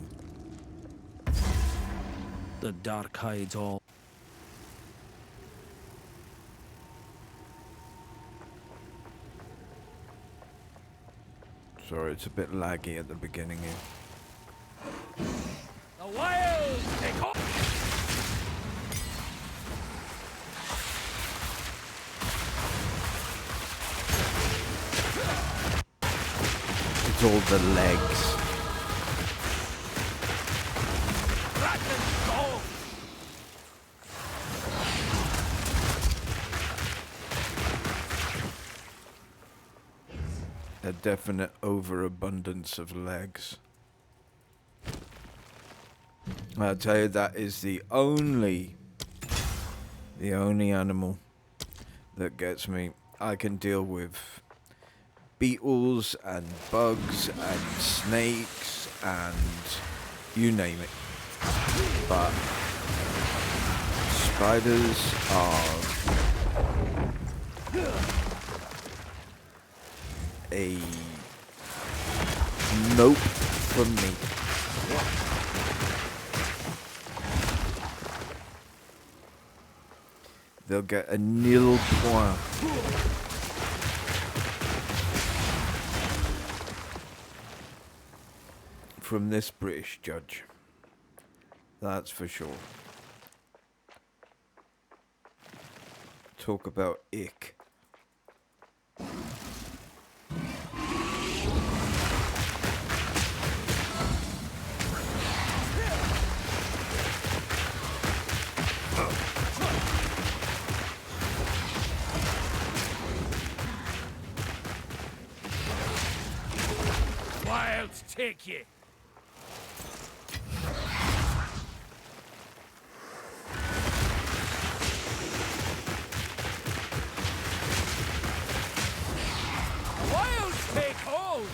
The dark hides all. Sorry, it's a bit laggy at the beginning here. The wild take off. It's all the legs. A definite overabundance of legs. I'll tell you, that is the only animal that gets me. I can deal with beetles and bugs and snakes and you name it. But spiders are a nope from me. They'll get a nil point. From this British judge. That's for sure. Talk about ick. Wilds take you. Wilds take hold.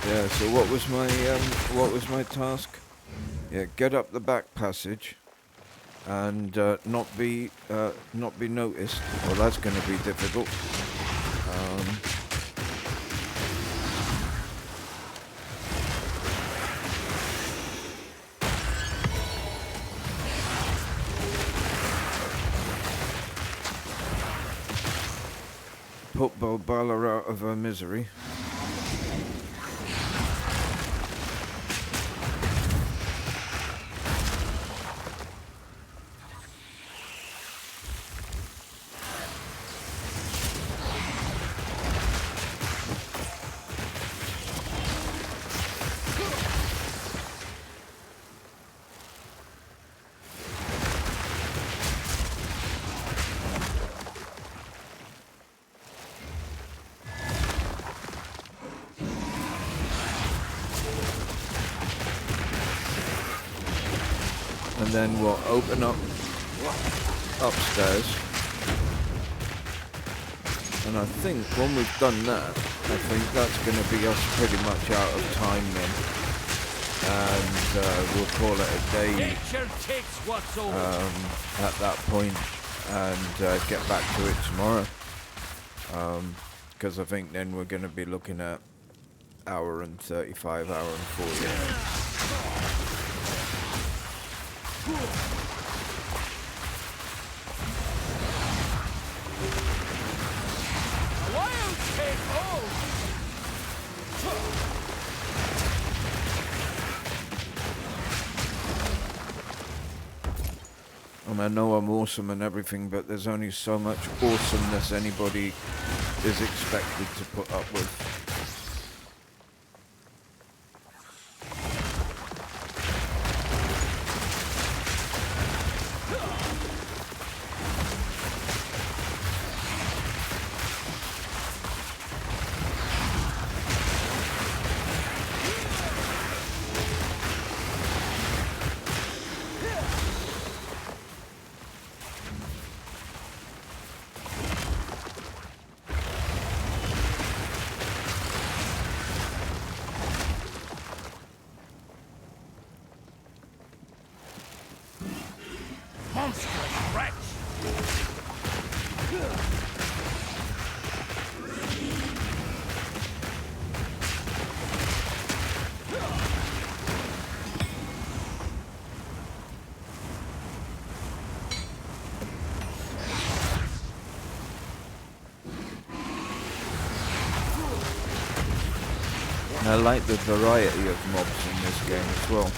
Yeah, so what was my task? Yeah, get up the back passage and not be noticed. Well, that's going to be difficult. Put Balbala out of her misery. then we'll open up upstairs. And I think when we've done that, I think that's going to be us pretty much out of time then. And we'll call it a day at that point and get back to it tomorrow. Because I think then we're going to be looking at hour and 35, hour and 40. I know I'm awesome and everything, but there's only so much awesomeness anybody is expected to put up with. I like the variety of mobs in this game as well.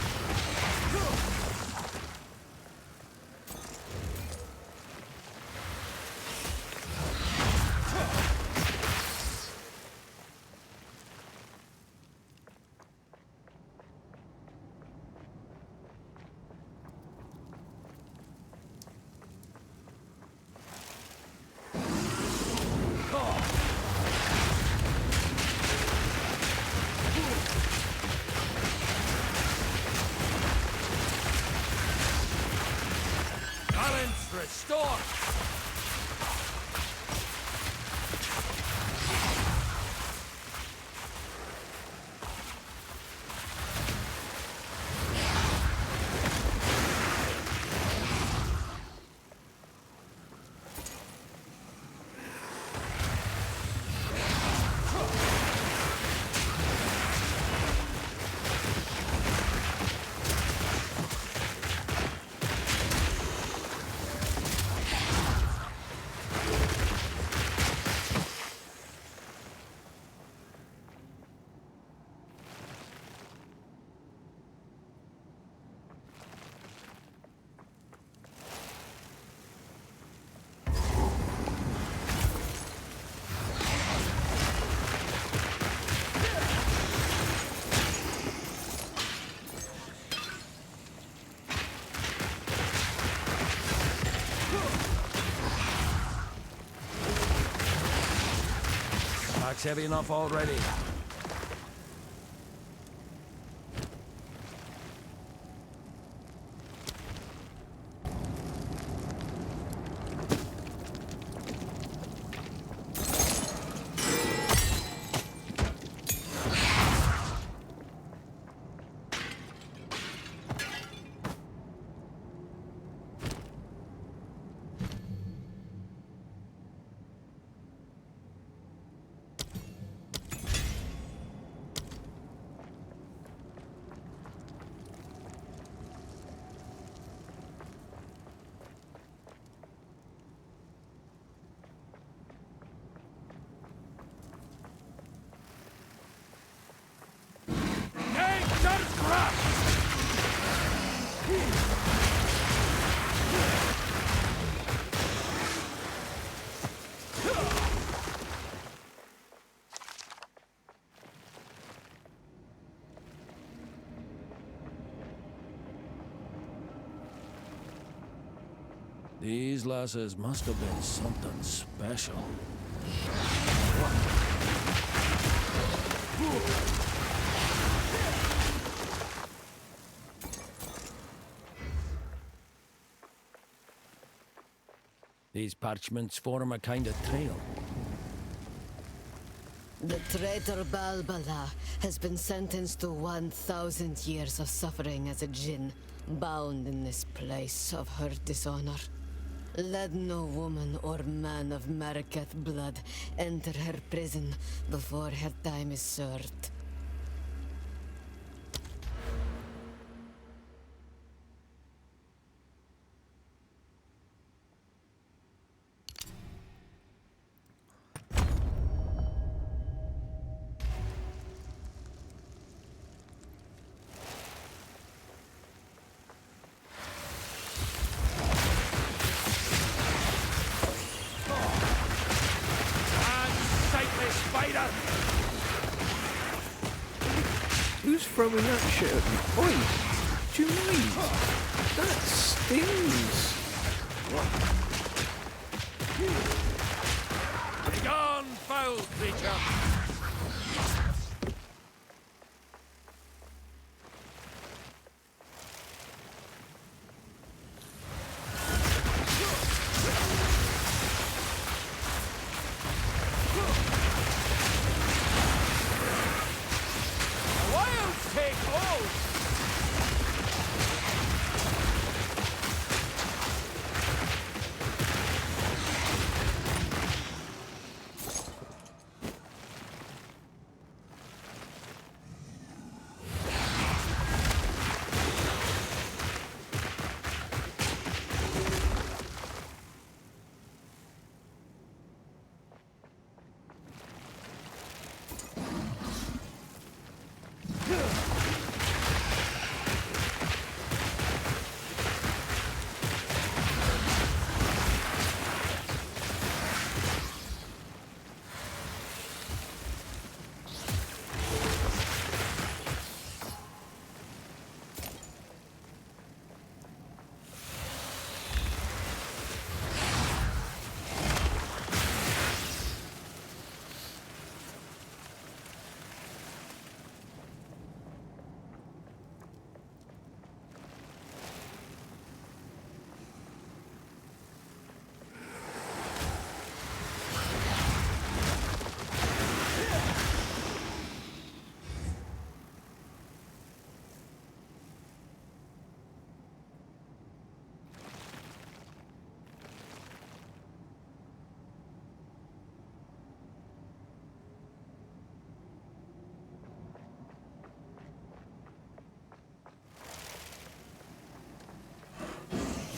It's heavy enough already. These lasses must have been something special. These parchments form a kind of trail. The traitor Balbala has been sentenced to 1,000 years of suffering as a djinn, bound in this place of her dishonor. Let no woman or man of Mariketh blood enter her prison before her time is served. Spider! Who's throwing that shit at me? Oi! Do you mind? That stings! Begone, foul creature!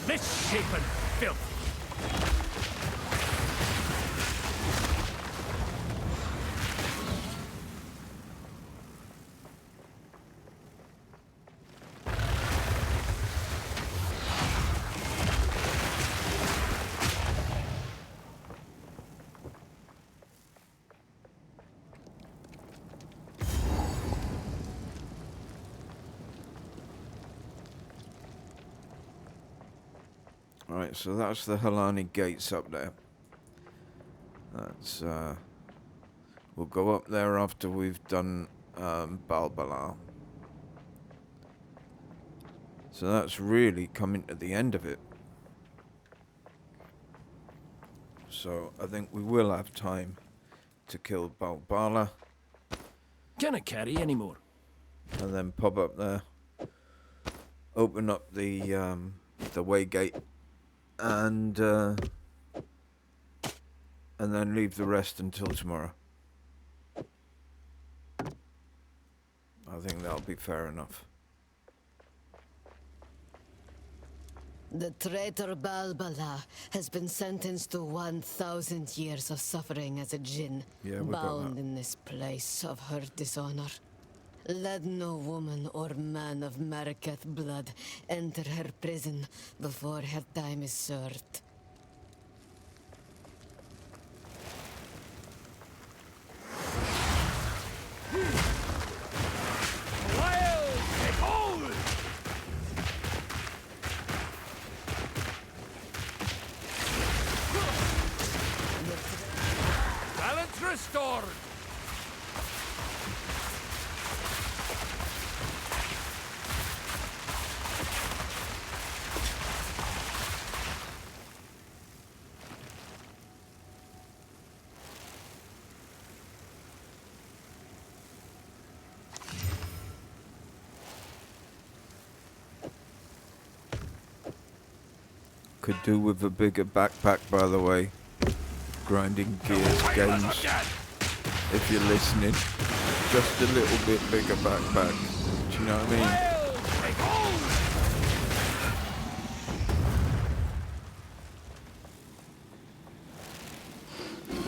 Misshapen filth! Right, so that's the Helani gates up there. That's, we'll go up there after we've done, Balbala. So that's really coming to the end of it. So I think we will have time to kill Balbala. Can't carry anymore. And then pop up there. Open up the way gate. And then leave the rest until tomorrow. I think that'll be fair enough. The traitor Balbala has been sentenced to 1,000 years of suffering as a djinn, Yeah, we got bound that. in this place of her dishonor. Let no woman or man of Mariketh blood enter her prison before her time is served. Wild, behold! Balance restored! Could do with a bigger backpack, by the way. Grinding Gears Games. If you're listening, just a little bit bigger backpack. Do you know what I mean?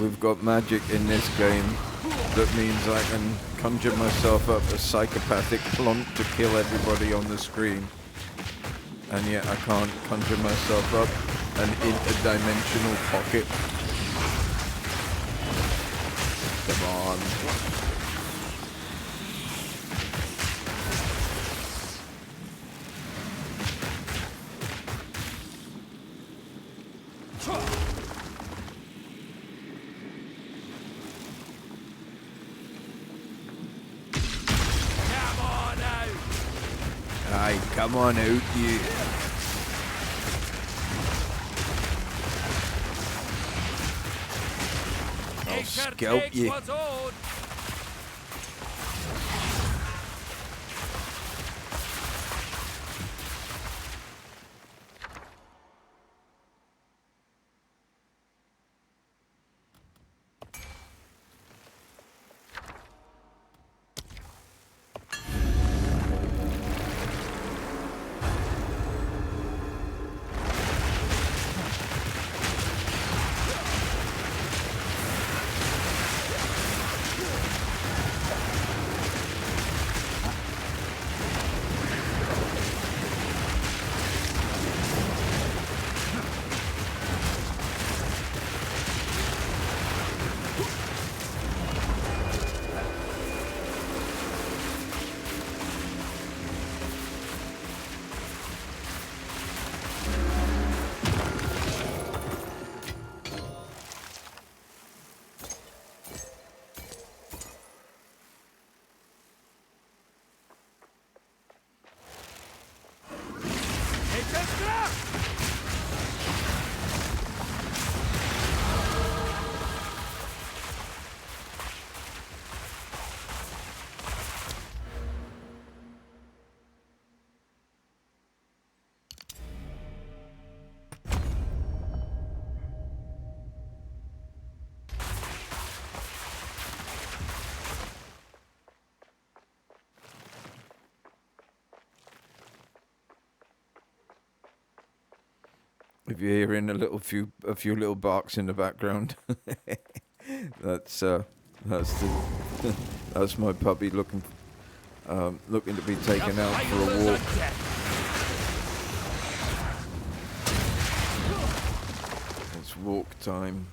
We've got magic in this game that means I can conjure myself up a psychopathic plonk to kill everybody on the screen. And yet I can't conjure myself up an interdimensional pocket. Come on. Aye, come on out, you. I'll scalp you. If you're hearing a few little barks in the background, that's my puppy looking to be taken out for a walk. It's walk time.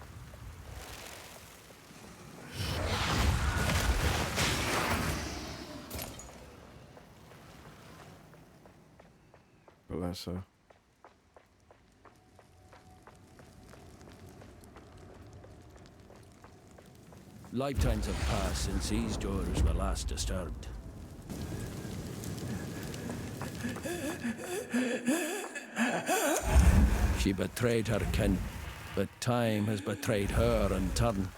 Bless her. Lifetimes have passed since these doors were last disturbed. She betrayed her kin, but time has betrayed her in turn.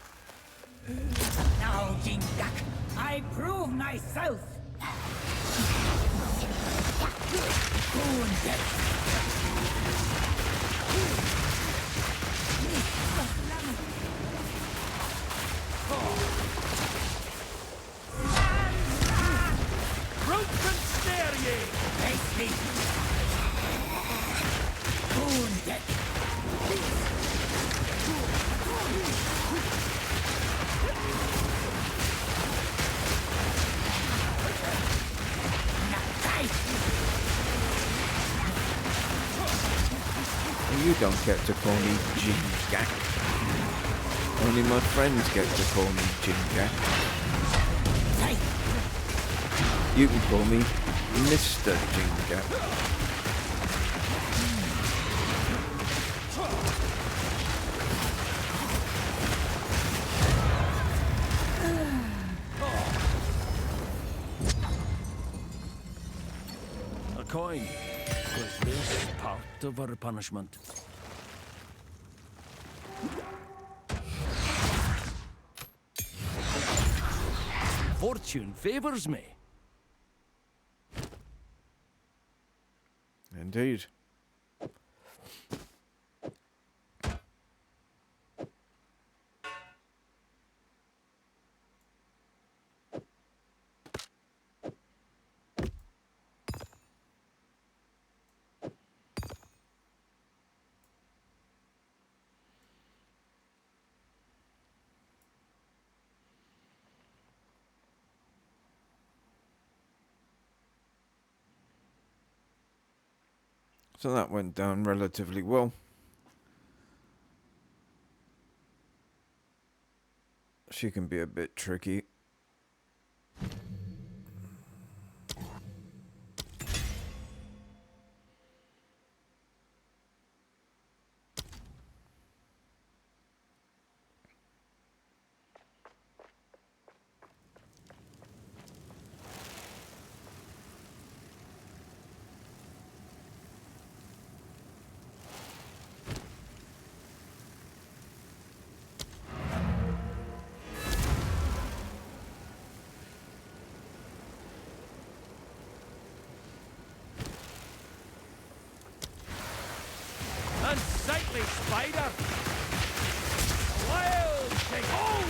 Now, Jingak, I prove myself. Rope and snare ye! Face me. Wounded. You don't get to call me Jingak. Only my friends get to call me Jingak. You can call me Mr. Jingak. A coin. Was this part of our punishment? Fortune favors me. Indeed. So that went down relatively well. She can be a bit tricky. Unsightly spider! Wild, take hold!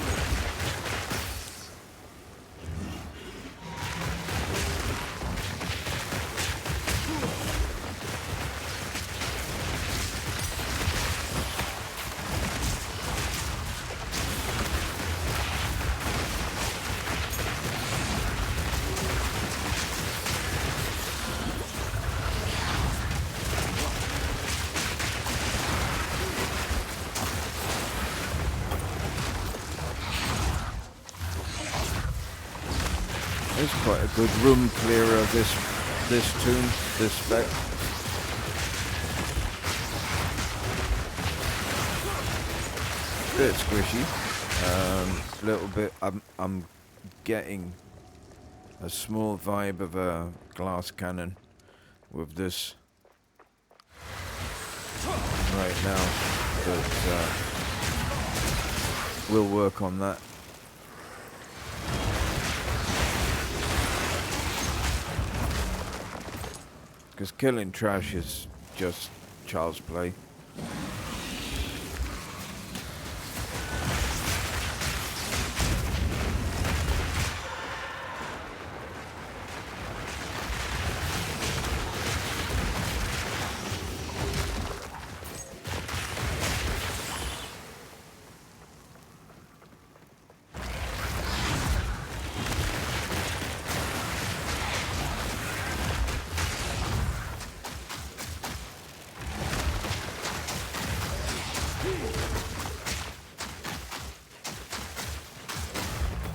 It's quite a good room clearer of this tomb, this spec. Bit squishy. Little bit. I'm getting a small vibe of a glass cannon with this right now, but we'll work on that. Because killing trash is just child's play.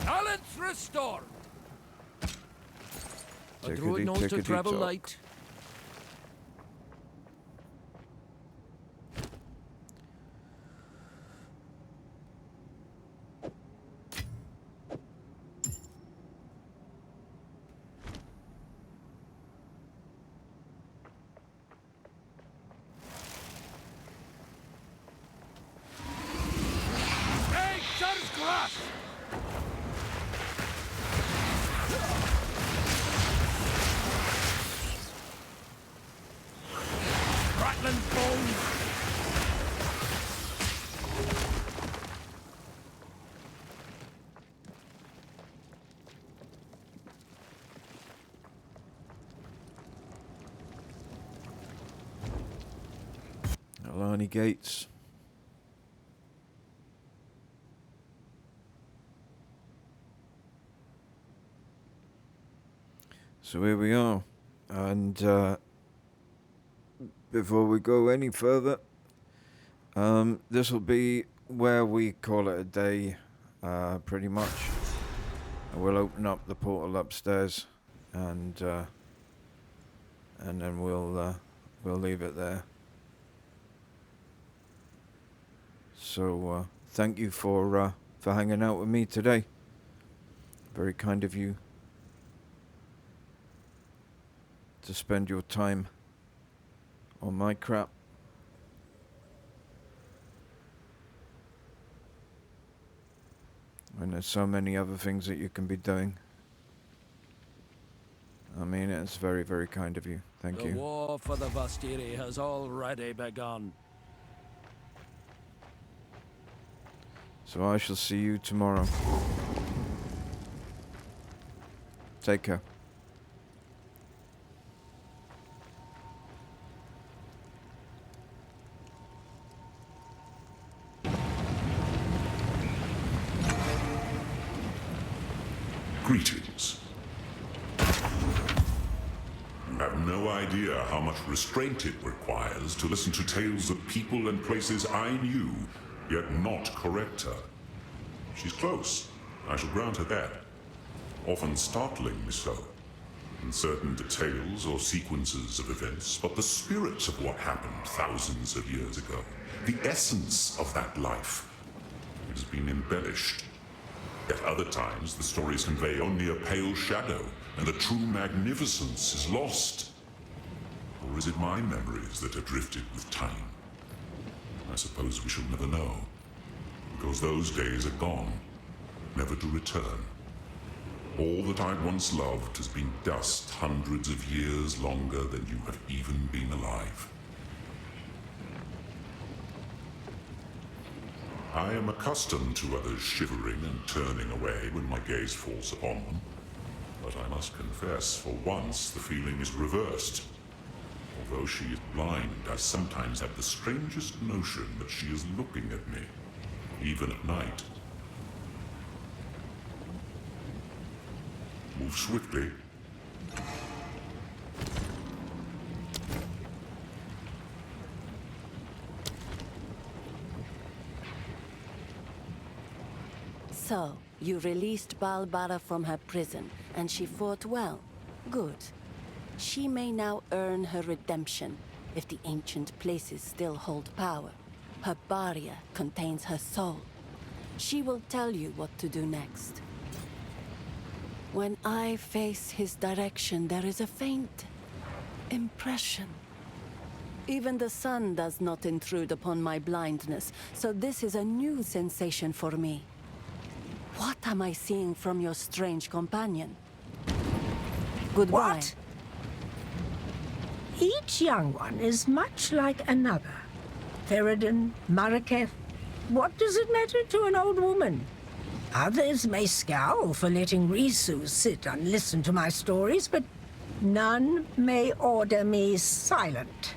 Balance restored! A druid knows to travel light. Nature's grass! Rattling bones! Alani Gates. So here we are, and before we go any further, this will be where we call it a day, pretty much. We'll open up the portal upstairs, and then we'll leave it there. So thank you for hanging out with me today. Very kind of you to spend your time on my crap. When there's so many other things that you can be doing. I mean, it's very, very kind of you. Thank you. The war for the Vastiri has already begun. So I shall see you tomorrow. Take care. Greetings. You have no idea how much restraint it requires to listen to tales of people and places I knew, yet not correct her. She's close, I shall grant her that. Often startlingly so. In certain details or sequences of events, but the spirit of what happened thousands of years ago, the essence of that life, has been embellished. At other times, the stories convey only a pale shadow, and the true magnificence is lost. Or is it my memories that have drifted with time? I suppose we shall never know, because those days are gone, never to return. All that I once loved has been dust hundreds of years longer than you have even been alive. I am accustomed to others shivering and turning away when my gaze falls upon them. But I must confess, for once the feeling is reversed. Although she is blind, I sometimes have the strangest notion that she is looking at me, even at night. Move swiftly. So, you released Balbara from her prison, and she fought well. Good. She may now earn her redemption, if the ancient places still hold power. Her barrier contains her soul. She will tell you what to do next. When I face his direction, there is a faint impression. Even the sun does not intrude upon my blindness, so this is a new sensation for me. What am I seeing from your strange companion? Goodbye. What? Each young one is much like another. Theroden, Maraketh. What does it matter to an old woman? Others may scowl for letting Risu sit and listen to my stories, but none may order me silent.